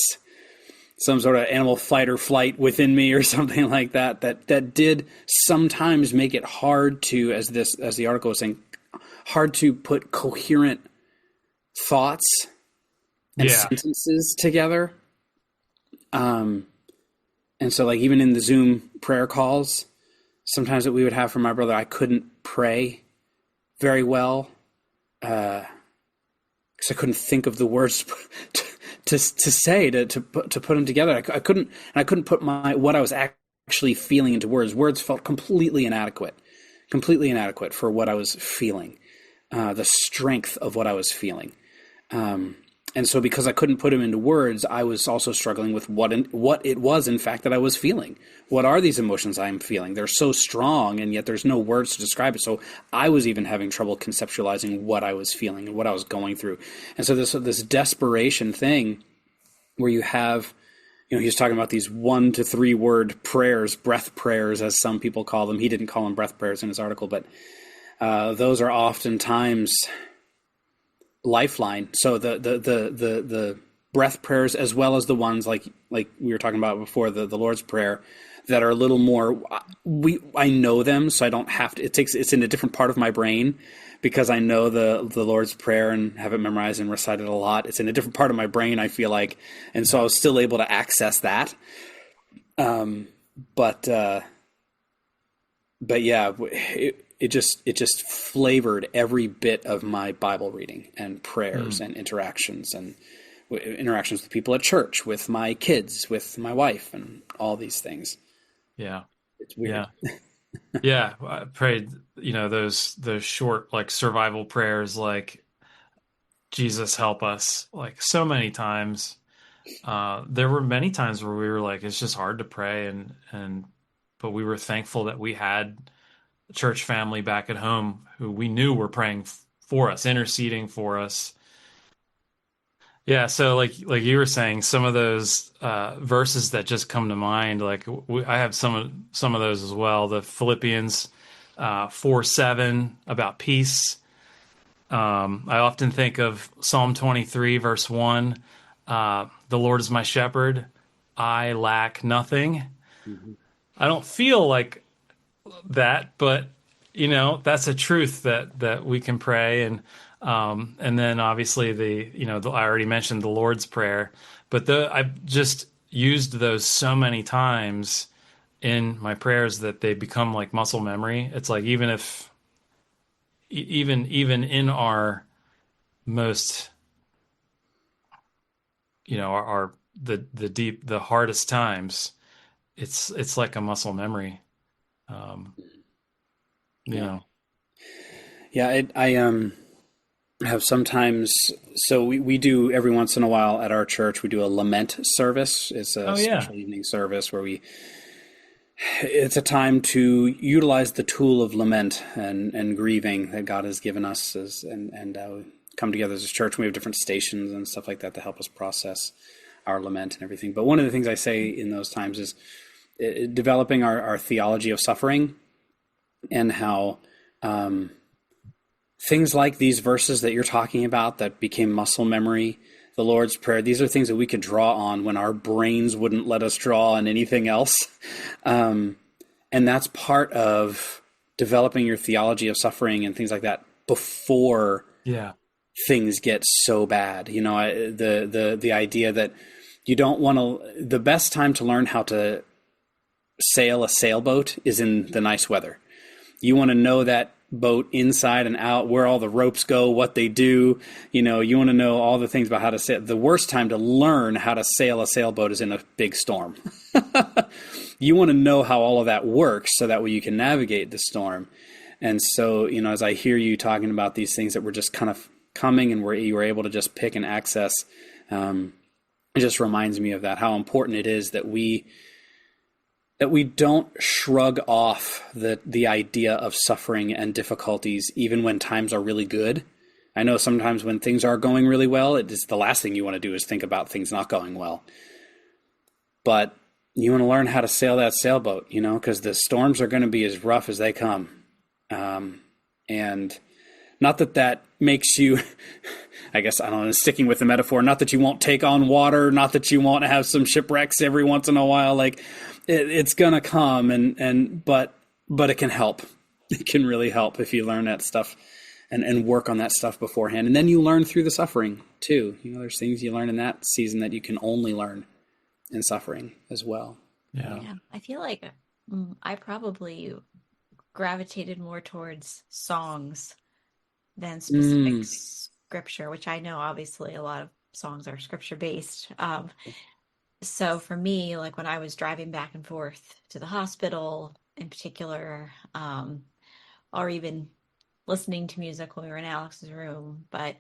S1: some sort of animal fight or flight within me or something like that did sometimes make it hard to, as the article was saying, hard to put coherent thoughts and
S2: Yeah.
S1: sentences together. And so, like, even in the Zoom prayer calls, sometimes that we would have for my brother, I couldn't pray very well, because I couldn't think of the words to say to put them together. I couldn't put what I was actually feeling into words. Words felt completely inadequate for what I was feeling, the strength of what I was feeling. And so, because I couldn't put them into words, I was also struggling with what it was, in fact, that I was feeling. What are these emotions I'm feeling? They're so strong, and yet there's no words to describe it. So I was even having trouble conceptualizing what I was feeling and what I was going through. And so this desperation thing, where you have, he's talking about these 1 to 3 word prayers, breath prayers, as some people call them. He didn't call them breath prayers in his article, but those are oftentimes lifeline. So the breath prayers, as well as the ones like we were talking about before, the Lord's Prayer, that are a little more, I know them, so I don't have to, it's in a different part of my brain, because I know the Lord's Prayer and have it memorized and recited a lot. It's in a different part of my brain, I feel like, and so I was still able to access that. But yeah, it just flavored every bit of my Bible reading and prayers and interactions and interactions with people at church, with my kids, with my wife, and all these things.
S2: Yeah.
S1: It's weird.
S2: Yeah. Yeah. I prayed, those short like survival prayers like Jesus help us like so many times. There were many times where we were like, it's just hard to pray but we were thankful that we had a church family back at home who we knew were praying for us, interceding for us. Yeah, so like you were saying, some of those verses that just come to mind, like I have some of those as well. The Philippians 4:7 about peace. I often think of Psalm 23 verse 1. The Lord is my shepherd; I lack nothing.
S1: Mhm.
S2: I don't feel like that, but that's a truth that we can pray. And then obviously I already mentioned the Lord's Prayer, but I've just used those so many times in my prayers that they become like muscle memory. It's like even if even in our most our the hardest times, it's like a muscle memory. Um, you
S1: Yeah.
S2: know.
S1: Yeah. I have sometimes, so we do every once in a while at our church, we do a lament service. It's a
S2: Oh yeah.
S1: special evening service where it's a time to utilize the tool of lament and grieving that God has given us we come together as a church. We have different stations and stuff like that to help us process our lament and everything. But one of the things I say in those times is developing our theology of suffering, and how things like these verses that you're talking about that became muscle memory, the Lord's Prayer, these are things that we could draw on when our brains wouldn't let us draw on anything else. And that's part of developing your theology of suffering and things like that before
S2: Yeah.
S1: things get so bad. The idea that you don't want to, the best time to learn how to sail a sailboat is in the nice weather. You want to know that boat inside and out, where all the ropes go, what they do. You want to know all the things about how to sail. The worst time to learn how to sail a sailboat is in a big storm. You want to know how all of that works so that way you can navigate the storm. And so, as I hear you talking about these things that were just kind of coming and you were able to just pick and access, it just reminds me of that, how important it is that we don't shrug off the idea of suffering and difficulties, even when times are really good. I know sometimes when things are going really well, it is the last thing you want to do is think about things not going well. But you want to learn how to sail that sailboat, because the storms are going to be as rough as they come. And not that makes you, I guess, I don't know, sticking with the metaphor, not that you won't take on water, not that you won't have some shipwrecks every once in a while, like, it's gonna come, but it can help. It can really help if you learn that stuff and work on that stuff beforehand, and then you learn through the suffering too. There's things you learn in that season that you can only learn in suffering as well.
S2: Yeah.
S3: Yeah, I feel like I probably gravitated more towards songs than specific scripture, which I know obviously a lot of songs are scripture based. So for me, like when I was driving back and forth to the hospital in particular, or even listening to music when we were in Alex's room, but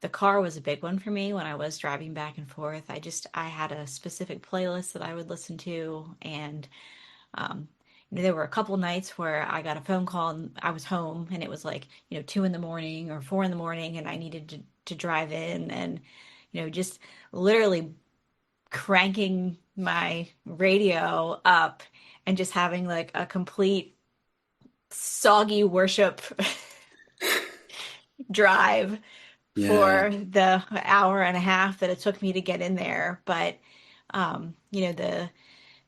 S3: the car was a big one for me when I was driving back and forth. I had a specific playlist that I would listen to. And, there were a couple nights where I got a phone call and I was home and it was like, 2 in the morning or 4 in the morning and I needed to drive in and, just literally cranking my radio up and just having like a complete soggy worship drive
S1: Yeah.
S3: for the hour and a half that it took me to get in there. But the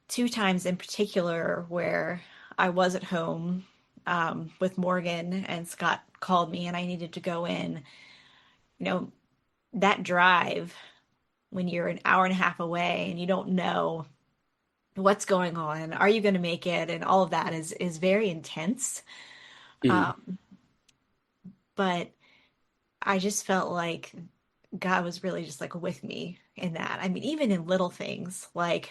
S3: two times in particular where I was at home with Morgan and Scott called me and I needed to go in, that drive when you're an hour and a half away and you don't know what's going on, are you going to make it, and all of that is very intense.
S1: Mm.
S3: Um, but I just felt like God was really just like with me in that. I mean, even in little things like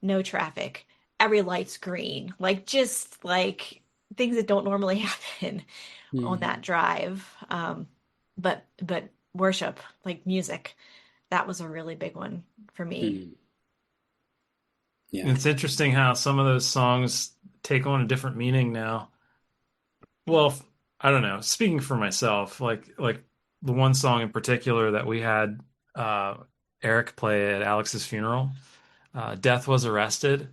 S3: no traffic, every light's green, like just like things that don't normally happen on
S1: Mm,
S3: that drive. But worship, like music, that was a really big one for me.
S1: mm, yeah.
S2: It's interesting how some of those songs take on a different meaning now. Well, I don't know. Speaking for myself, like the one song in particular that we had uh, Eric play at Alex's funeral, "Death Was Arrested."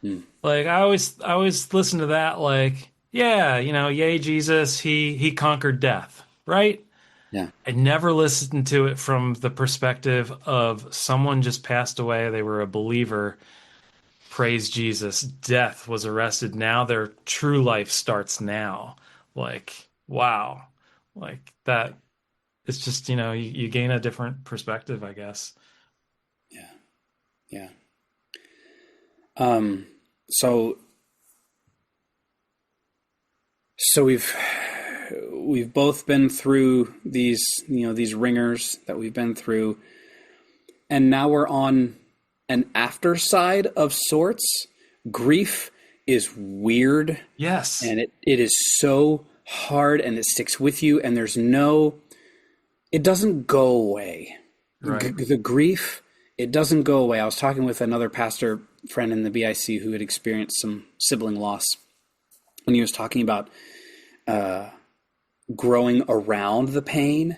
S1: Mm,
S2: Like I always listen to that like, yeah, yay Jesus, he conquered death, right?
S1: yeah.
S2: I never listened to it from the perspective of someone just passed away, they were a believer, praise Jesus, death was arrested, now their true life starts now. Like, wow. Like that, it's just, you gain a different perspective, I guess.
S1: Yeah. Yeah. Um, so so we've both been through these, these ringers that we've been through, and now we're on an after side of sorts. Grief is weird,
S2: Yes.
S1: and it is so hard, and it sticks with you, and it doesn't go away.
S2: Right.
S1: The grief, it doesn't go away. I was talking with another pastor friend in the BIC who had experienced some sibling loss, and he was talking about growing around the pain.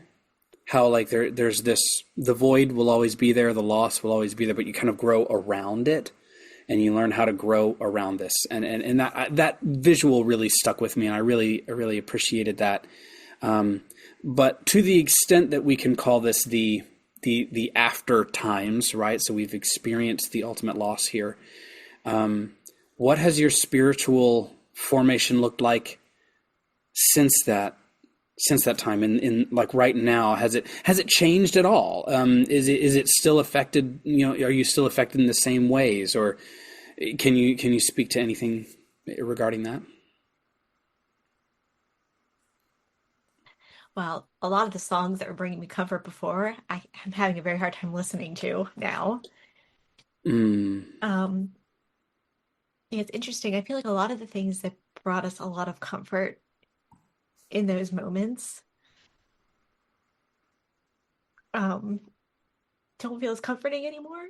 S1: How like there's this, the void will always be there, the loss will always be there, but you kind of grow around it, and you learn how to grow around this. And that visual really stuck with me, and I really appreciated that. But to the extent that we can call this the after times, right? So we've experienced the ultimate loss here. What has your spiritual formation looked like since that time? In like right now, has it changed at all? Is it still affected? Are you still affected in the same ways, or can you speak to anything regarding that?
S3: Well, a lot of the songs that were bringing me comfort before, I am having a very hard time listening to now.
S1: Mm,
S3: Um, it's interesting. I feel like a lot of the things that brought us a lot of comfort in those moments, um, don't feel as comforting anymore.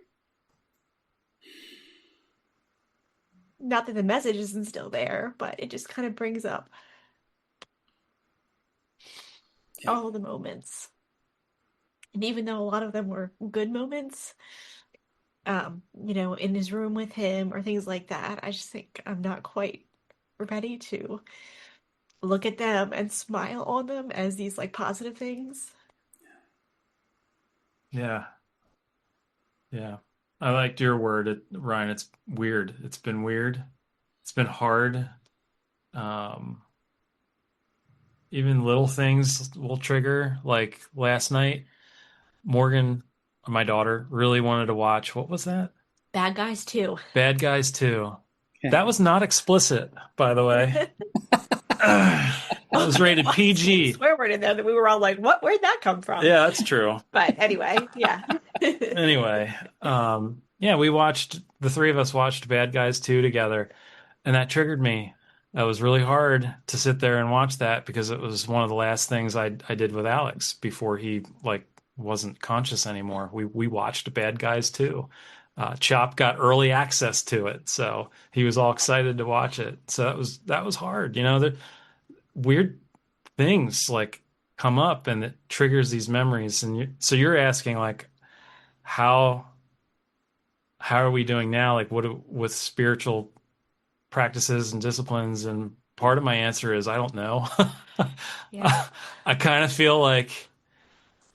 S3: Not that the message isn't still there, but it just kind of brings up
S1: yeah,
S3: all the moments. And even though a lot of them were good moments, in his room with him or things like that, I just think I'm not quite ready to look at them and smile on them as these like positive things.
S2: Yeah. Yeah. I liked your word, Ryan. It's weird. It's been weird. It's been hard. Um, Even little things will trigger. Like last night, Morgan, my daughter, really wanted to watch. What was that?
S3: Bad guys too.
S2: Bad Guys 2.
S1: yeah.
S2: That was not explicit, by the way. That
S3: Well,
S2: was
S3: there
S2: rated
S3: was some
S2: PG.
S3: swear word in there that we were all like, "What? Where'd that come from?"
S2: Yeah, that's true.
S3: But anyway, yeah.
S2: Anyway, yeah, the three of us watched Bad Guys 2 together, and that triggered me. That was really hard to sit there and watch that because it was one of the last things I did with Alex before he like wasn't conscious anymore. We watched Bad Guys 2. Chop got early access to it, so he was all excited to watch it. So that was hard. The weird things like come up and it triggers these memories, and so you're asking like how are we doing now, like with spiritual practices and disciplines, and part of my answer is I don't know.
S3: Yeah.
S2: I kind of feel like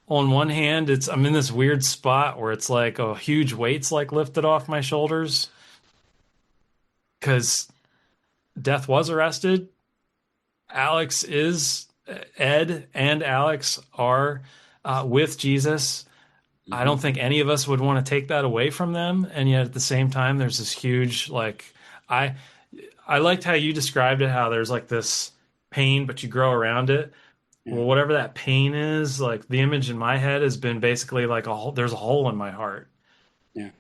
S2: on one hand I'm in this weird spot where it's like a huge weight's like lifted off my shoulders because death was arrested. Ed and Alex are with Jesus. I
S1: Hmm.
S2: don't think any of us would want to take that away from them. And yet at the same time, there's this huge, like, I, I liked how you described it, how there's like this pain, but you grow around it.
S1: Yeah.
S2: Well, whatever that pain is, like the image in my head has been basically like a hole, there's a hole in my heart.
S1: Yeah.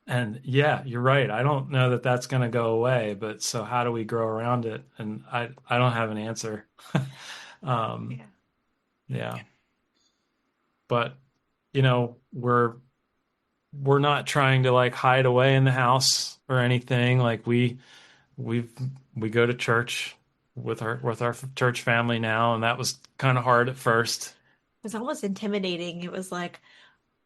S2: And yeah, you're right. I don't know that that's going to go away, but so how do we grow around it? And I don't have an answer. Um,
S3: Yeah.
S2: yeah, but we're not trying to like hide away in the house or anything. Like we we go to church with our church family now, and that was kind of hard at first.
S3: It was almost intimidating. It was like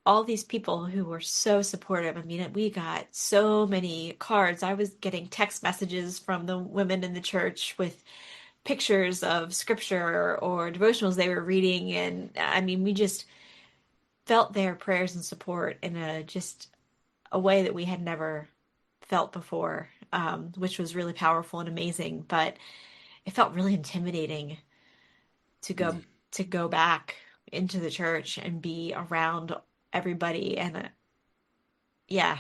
S3: all these people who were so supportive. I mean, we got so many cards. I was getting text messages from the women in the church with pictures of scripture or devotionals they were reading. And I mean, we just felt their prayers and support in a just a way that we had never felt before, which was really powerful and amazing. But it felt really intimidating to go
S1: Mm.
S3: to go back into the church and be around everybody. And yeah,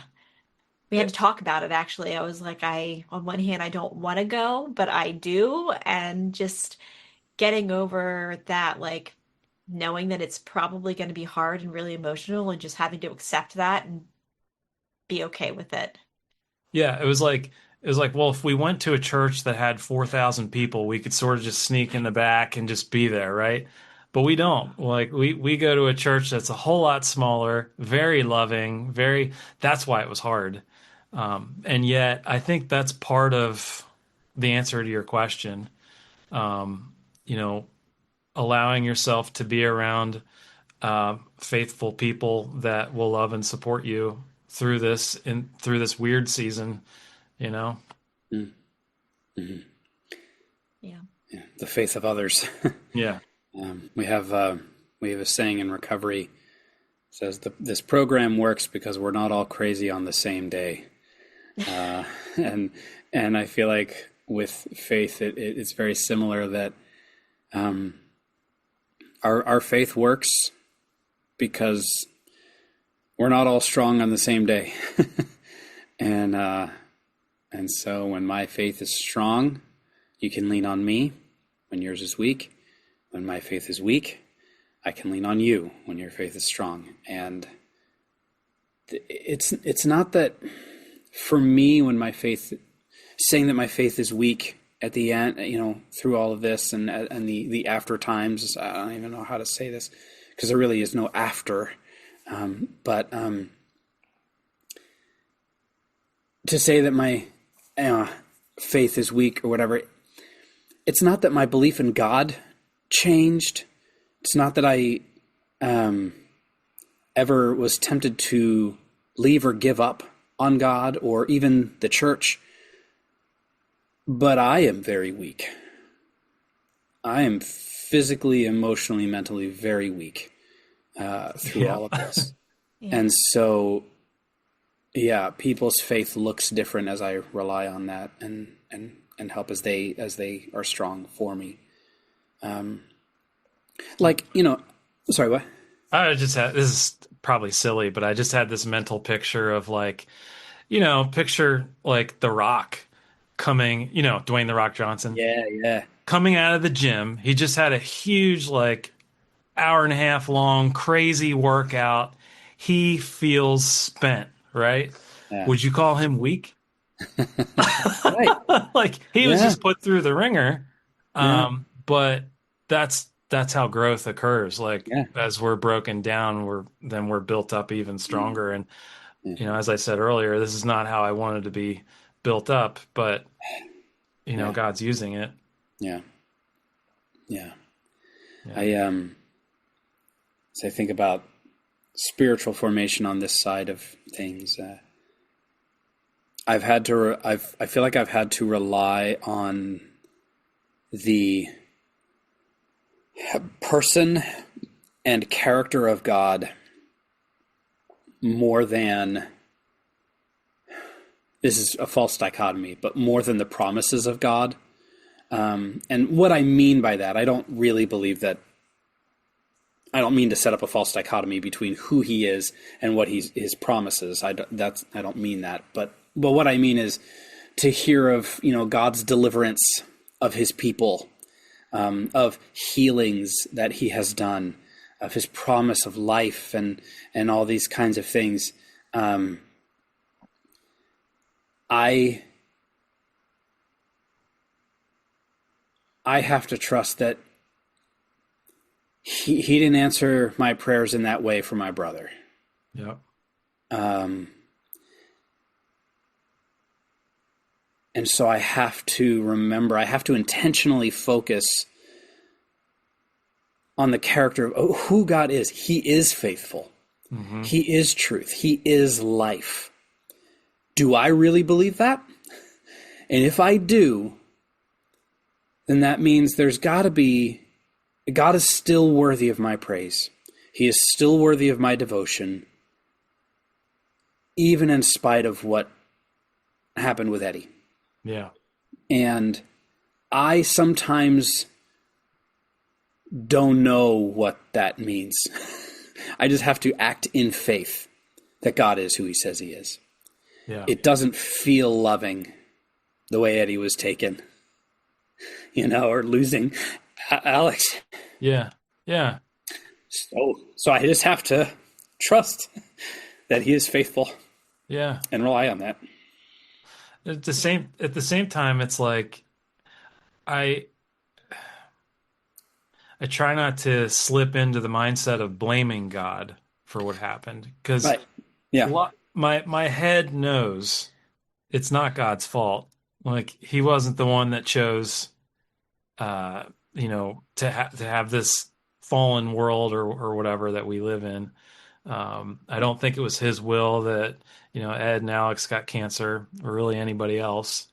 S3: we had to talk about it actually. I was like, on one hand, I don't want to go, but I do. And just getting over that, like knowing that it's probably going to be hard and really emotional and just having to accept that and be okay with it.
S2: Yeah, it was like, well, if we went to a church that had 4,000 people, we could sort of just sneak in the back and just be there, right? But we don't. Like we go to a church that's a whole lot smaller, very loving, very that's why it was hard. And yet I think that's part of the answer to your question. You know, allowing yourself to be around faithful people that will love and support you through this weird season, you know?
S1: Mm. Hmm.
S3: Yeah.
S1: Yeah. The faith of others.
S2: Yeah.
S1: We have a saying in recovery. It says this program works because we're not all crazy on the same day, uh, and I feel like with faith it's very similar that our faith works because we're not all strong on the same day, and so when my faith is strong, you can lean on me. When yours is weak, when my faith is weak, I can lean on you when your faith is strong. And it's not that for me, when my faith, saying that my faith is weak at the end, through all of this and the after times, I don't even know how to say this because there really is no after. But to say that my faith is weak or whatever, it's not that my belief in God changed. It's not that I ever was tempted to leave or give up on God or even the church. But I am very weak. I am physically, emotionally, mentally very weak through all of this.
S3: Yeah.
S1: And so, yeah, people's faith looks different as I rely on that and help as they are strong for me. Sorry, what?
S2: I just had this is probably silly, but I just had this mental picture of like, picture like The Rock coming, Dwayne The Rock Johnson
S1: Yeah.
S2: coming out of the gym. He just had a huge, like, hour and a half long, crazy workout. He feels spent, right?
S1: Yeah.
S2: Would you call him weak?
S1: Right.
S2: Like he was
S1: Yeah.
S2: just put through the ringer.
S1: Yeah.
S2: But that's how growth occurs. Like
S1: Yeah.
S2: as we're broken down, we're built up even stronger. And as I said earlier, this is not how I wanted to be built up, but
S1: Yeah.
S2: God's using it.
S1: Yeah. Yeah.
S2: Yeah.
S1: As I think about spiritual formation on this side of things, I feel like I've had to rely on the person and character of God more than, this is a false dichotomy, but more than the promises of God. And what I mean by that, I don't really believe that, I don't mean to set up a false dichotomy between who he is and what his promises. I don't mean that, but what I mean is to hear of, God's deliverance of his people, of healings that he has done, of his promise of life and all these kinds of things. I have to trust that he didn't answer my prayers in that way for my brother.
S2: Yeah.
S1: And so I have to remember, I have to intentionally focus on the character of who God is. He is faithful. Mm-hmm. He is truth. He is life. Do I really believe that? And if I do, then that means there's got to be, God is still worthy of my praise. He is still worthy of my devotion, even in spite of what happened with Eddie.
S2: Yeah.
S1: And I sometimes don't know what that means. I just have to act in faith that God is who he says he is.
S2: Yeah.
S1: It doesn't feel loving the way Eddie was taken, or losing Alex.
S2: Yeah. Yeah.
S1: So I just have to trust that he is faithful.
S2: Yeah.
S1: And rely on that.
S2: At the same time, it's like I try not to slip into the mindset of blaming God for what happened, because
S1: right. Yeah.
S2: my head knows it's not God's fault. Like, he wasn't the one that chose, to have this fallen world or whatever that we live in. I don't think it was his will that, Ed and Alex got cancer, or really anybody else.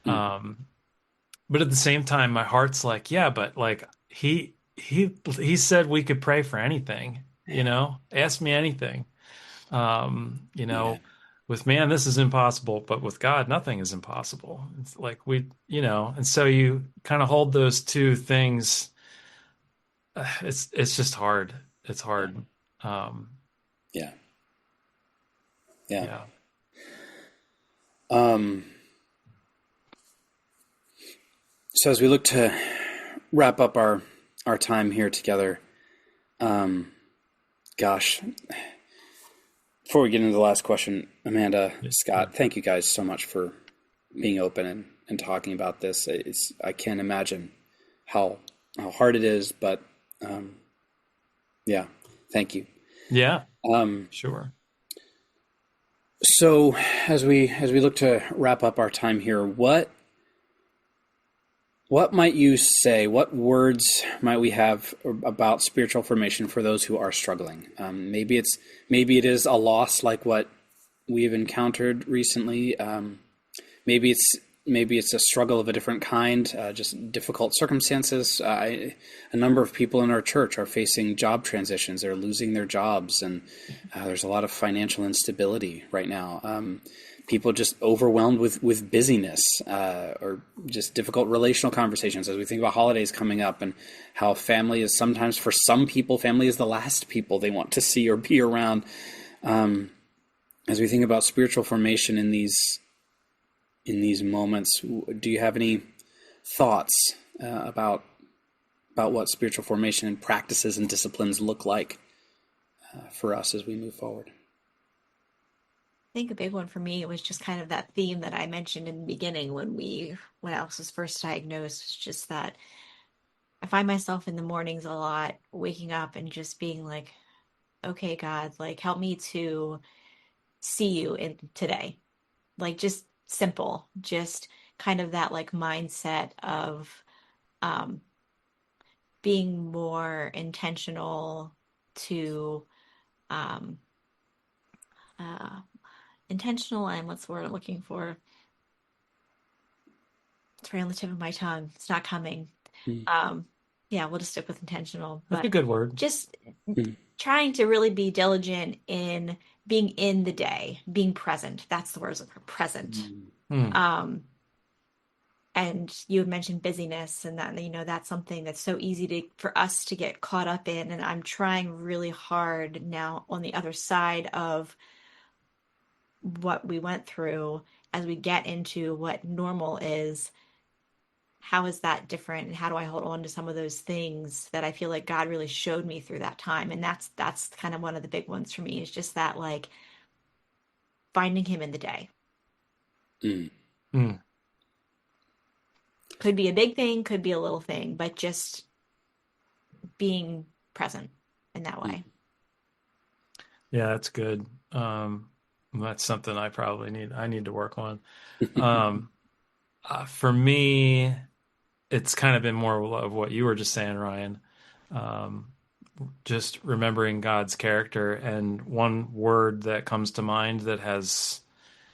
S2: But at the same time, my heart's like, yeah, but like he said we could pray for anything, ask me anything.
S1: Yeah.
S2: With man, this is impossible, but with God, nothing is impossible. It's like and so you kind of hold those two things. It's just hard. It's hard.
S1: Yeah.
S2: Yeah.
S1: So as we look to wrap up our time here together, gosh, before we get into the last question, Amanda, Scott, thank you guys so much for being open and talking about this. I can't imagine how hard it is, but yeah, thank you.
S2: Yeah. Sure.
S1: So as we look to wrap up our time here, what might you say? What words might we have about spiritual formation for those who are struggling? Maybe it is a loss like what we've encountered recently. Maybe it's a struggle of a different kind, just difficult circumstances. A number of people in our church are facing job transitions. They're losing their jobs, and there's a lot of financial instability right now. People just overwhelmed with busyness, or just difficult relational conversations as we think about holidays coming up, and how family is sometimes, for some people, family is the last people they want to see or be around. As we think about spiritual formation in these moments, do you have any thoughts about what spiritual formation and practices and disciplines look like for us as we move forward?
S3: I think a big one for me was just kind of that theme that I mentioned in the beginning when Alex was first diagnosed. It's just that I find myself in the mornings a lot, waking up and just being like, okay, God, like, help me to see you in today. Like, just simple, just kind of that like mindset of being more intentional to intentional, and what's the word I'm looking for? It's right on the tip of my tongue. It's not coming. Yeah, we'll just stick with intentional.
S2: That's a good word.
S3: Just trying to really be diligent in being in the day, being present. That's the word, present. And you had mentioned busyness, and that, that's something that's so easy for us to get caught up in. And I'm trying really hard now on the other side of what we went through, as we get into what normal is, how is that different, and how do I hold on to some of those things that I feel like God really showed me through that time? And that's kind of one of the big ones for me, is just that, like, finding him in the day.
S1: Mm.
S2: Mm.
S3: Could be a big thing, could be a little thing, but just being present in that way.
S2: Yeah, that's good. That's something I need to work on. Um, for me, it's kind of been more of what you were just saying, Ryan. Um, just remembering God's character. And one word that comes to mind that has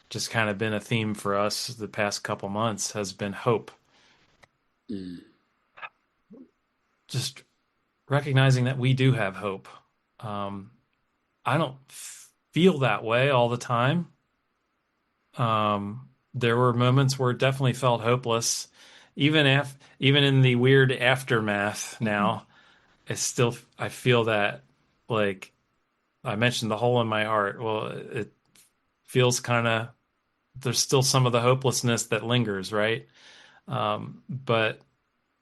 S2: just kind of been a theme for us the past couple months has been hope.
S1: Mm.
S2: Just recognizing that we do have hope. I don't feel that way all the time. There were moments where it definitely felt hopeless, even in the weird aftermath. Now, I feel that, like I mentioned, the hole in my heart. Well, it feels kind of, there's still some of the hopelessness that lingers, right? But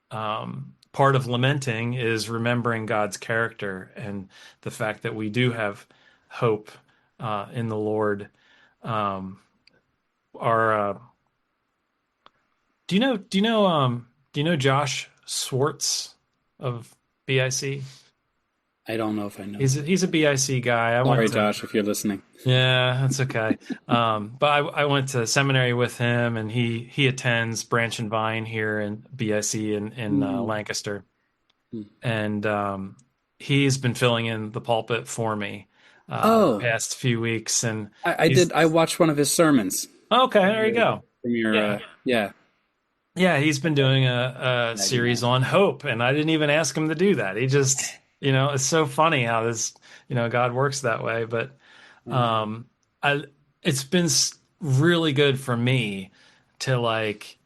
S2: part of lamenting is remembering God's character and the fact that we do have hope in the Lord. Our do you know Josh Swartz of BIC?
S1: I don't know if I know.
S2: He's a BIC guy.
S1: Sorry, Josh, if you're listening.
S2: Yeah, that's okay. But I went to seminary with him, and he attends Branch and Vine here in BIC in Lancaster, and he's been filling in the pulpit for me the past few weeks, and
S1: I watched one of his sermons.
S2: Okay, there you go.
S1: From your yeah.
S2: Yeah, he's been doing a series on hope, and I didn't even ask him to do that. He just, it's so funny how this, God works that way. But it's been really good for me to, like,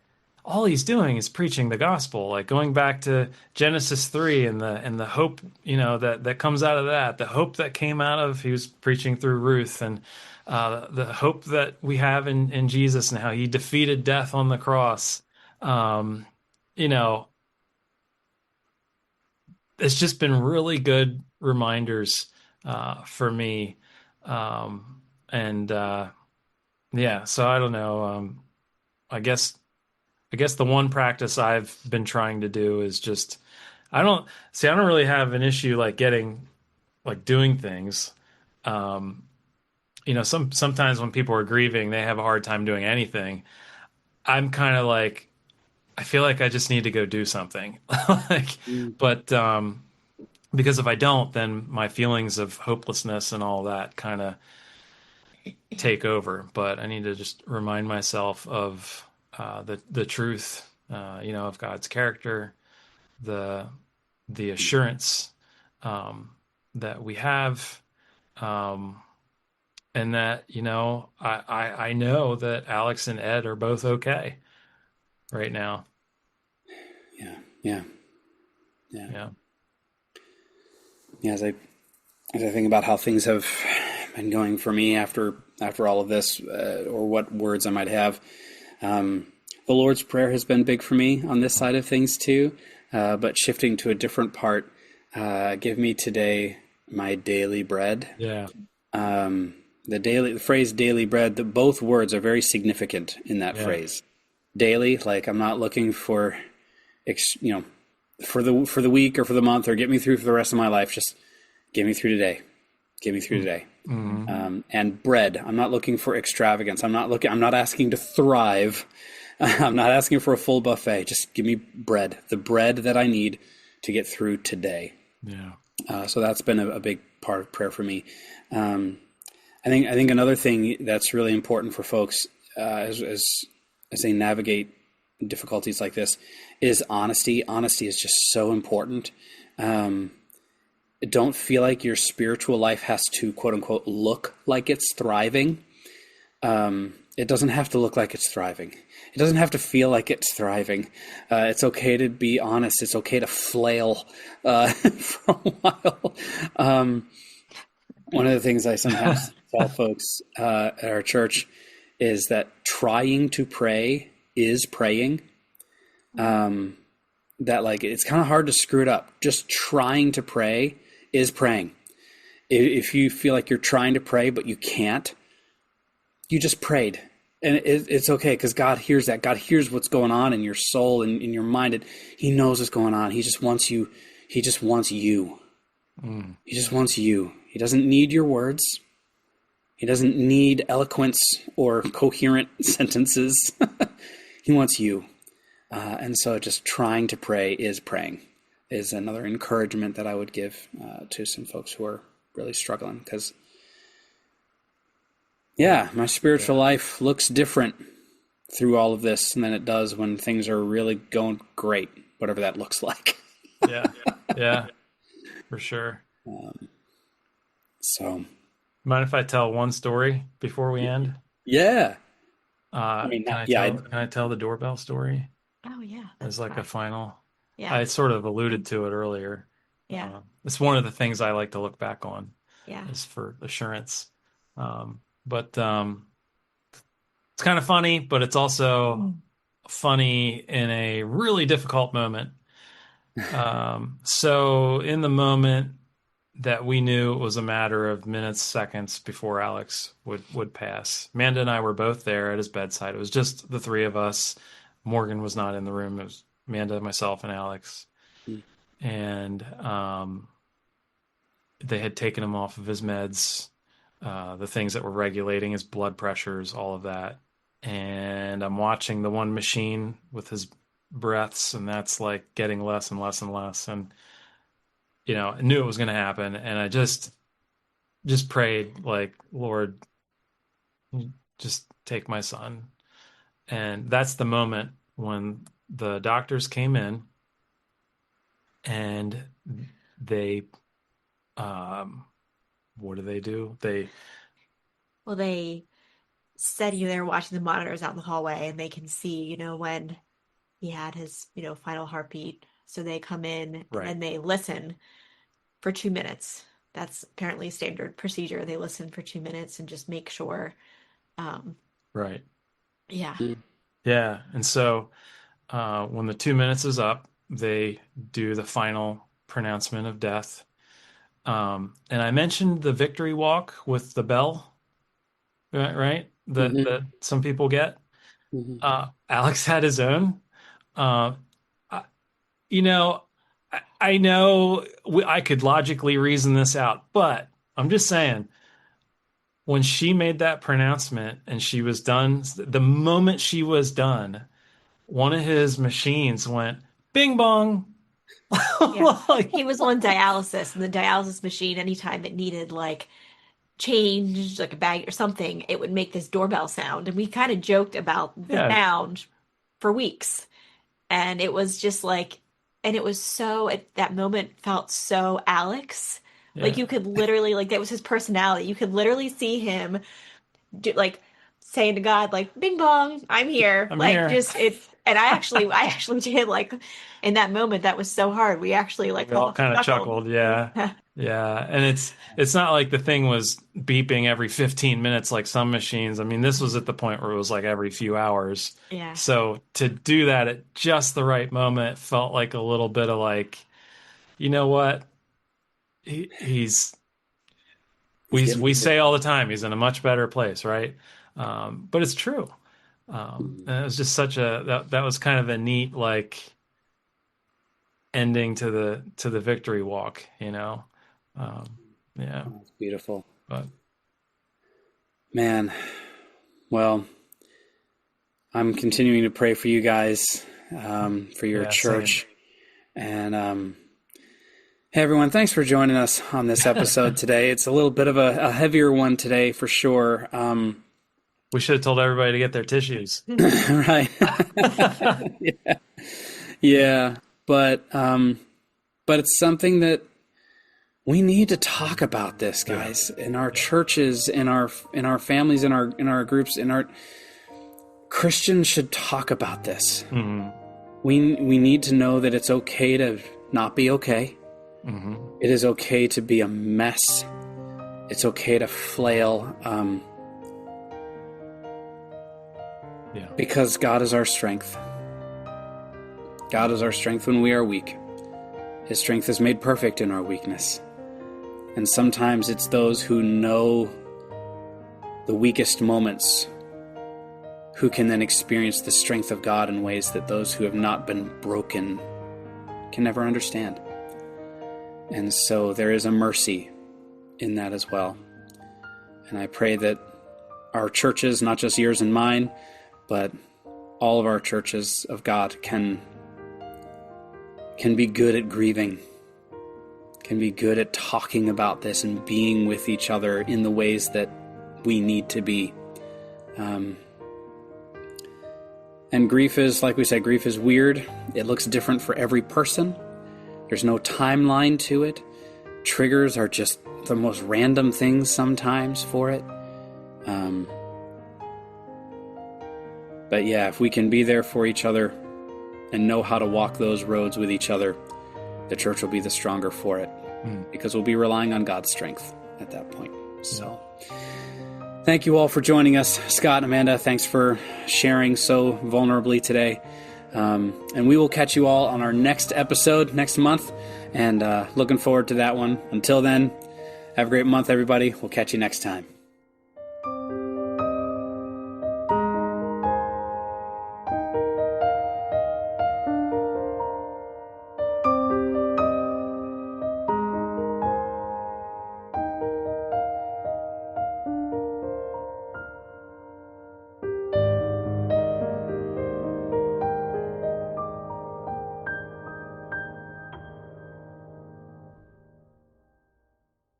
S2: all he's doing is preaching the gospel, like going back to Genesis 3 and the hope, that comes out of that, the hope that came out of, he was preaching through Ruth, and the hope that we have in Jesus and how he defeated death on the cross. It's just been really good reminders for me. So I don't know. I guess the one practice I've been trying to do is just, I don't really have an issue like doing things. Sometimes when people are grieving, they have a hard time doing anything. I'm kind of like, I feel like I just need to go do something. But because if I don't, then my feelings of hopelessness and all that kind of take over. But I need to just remind myself of the truth, of God's character, the assurance that we have, and that I know that Alex and Ed are both okay right now.
S1: As I think about how things have been going for me after all of this, or what words I might have, the Lord's Prayer has been big for me on this side of things too. But shifting to a different part, give me today my daily bread.
S2: Yeah.
S1: The phrase daily bread, both words are very significant in that phrase. Daily, like I'm not looking for, for the week or for the month or get me through for the rest of my life. Just get me through today. Get me through today. Mm-hmm. And bread, I'm not looking for extravagance. I'm not asking to thrive. I'm not asking for a full buffet. Just give me bread, the bread that I need to get through today.
S2: Yeah.
S1: So that's been a big part of prayer for me. I think another thing that's really important for folks as they navigate difficulties like this is honesty. Honesty is just so important. Don't feel like your spiritual life has to, quote unquote, look like it's thriving. It doesn't have to look like it's thriving. It doesn't have to feel like it's thriving. It's okay to be honest. It's okay to flail for a while. One of the things I sometimes tell folks at our church is that trying to pray is praying. that like it's kind of hard to screw it up. Just trying to pray is praying. If you feel like you're trying to pray but you can't, you just prayed, and it's okay, because God hears that. God hears what's going on in your soul and in your mind, and He knows what's going on. He just wants you. He just wants you. He just wants you. He doesn't need your words. He doesn't need eloquence or coherent sentences. He wants you. And so just trying to pray is praying, is another encouragement that I would give to some folks who are really struggling. Because, my spiritual life looks different through all of this than it does when things are really going great, whatever that looks like.
S2: Yeah, for sure.
S1: So,
S2: mind if I tell one story before we end?
S1: Yeah.
S2: Can I tell the doorbell story?
S3: Oh yeah.
S2: As like a final.
S3: Yeah.
S2: I sort of alluded to it earlier.
S3: Yeah.
S2: It's one of the things I like to look back on.
S3: Yeah.
S2: Is for assurance. But it's kind of funny, but it's also funny in a really difficult moment. So in the moment that we knew it was a matter of minutes, seconds before Alex would pass, Amanda and I were both there at his bedside. It was just the three of us. Morgan was not in the room. It was Amanda, myself, and Alex. And they had taken him off of his meds, the things that were regulating his blood pressures, all of that. And I'm watching the one machine with his breaths, and that's like getting less and less and less. And, I knew it was going to happen. And I just prayed, like, Lord, just take my son. And that's the moment when the doctors came in and they, what do? They
S3: said, they're watching the monitors out in the hallway, and they can see, when he had his, final heartbeat. So they come in and they listen for 2 minutes. That's apparently standard procedure. They listen for 2 minutes and just make sure.
S2: Right.
S3: Yeah.
S2: Yeah. And so when the 2 minutes is up, they do the final pronouncement of death. And I mentioned the victory walk with the bell, right? That some people get. Alex had his own. I know I could logically reason this out, but I'm just saying, when she made that pronouncement and she was done, the moment she was done, one of his machines went bing bong.
S3: Yeah. He was on dialysis, and the dialysis machine, anytime it needed like change, like a bag or something, it would make this doorbell sound. And we kind of joked about the sound for weeks. And it was just like, and it was so, at that moment felt so Alex. Yeah. Like you could literally, like that was his personality. You could literally see him do, like saying to God, like, bing bong, I'm here.
S2: I'm
S3: like
S2: here.
S3: Just it. And I actually did, like, in that moment, that was so hard. We actually like
S2: we all kind of chuckled. Yeah. Yeah. And it's not like the thing was beeping every 15 minutes like some machines. I mean, this was at the point where it was like every few hours.
S3: Yeah.
S2: So to do that at just the right moment felt like a little bit of like, you know what? We say all the time, he's in a much better place, right? But it's true. And it was just such that was kind of a neat, like, ending to the victory walk, Yeah.
S1: That's beautiful.
S2: But
S1: man, well, I'm continuing to pray for you guys, for your church. Same. And, hey everyone, thanks for joining us on this episode today. It's a little bit of a heavier one today for sure.
S2: We should have told everybody to get their tissues.
S1: Right. Yeah. But it's something that we need to talk about this, guys, in our churches, in our families, in our groups, Christians should talk about this. Mm-hmm. We need to know that it's okay to not be okay. Mm-hmm. It is okay to be a mess. It's okay to flail. Because God is our strength. God is our strength when we are weak. His strength is made perfect in our weakness. And sometimes it's those who know the weakest moments who can then experience the strength of God in ways that those who have not been broken can never understand. And so there is a mercy in that as well. And I pray that our churches, not just yours and mine, but all of our churches of God can be good at grieving, can be good at talking about this and being with each other in the ways that we need to be. And grief is, like we said, grief is weird. It looks different for every person. There's no timeline to it. Triggers are just the most random things sometimes for it. But yeah, if we can be there for each other and know how to walk those roads with each other, the church will be the stronger for it, because we'll be relying on God's strength at that point. So thank you all for joining us. Scott and Amanda, thanks for sharing so vulnerably today. And we will catch you all on our next episode next month, and looking forward to that one. Until then, have a great month, everybody. We'll catch you next time.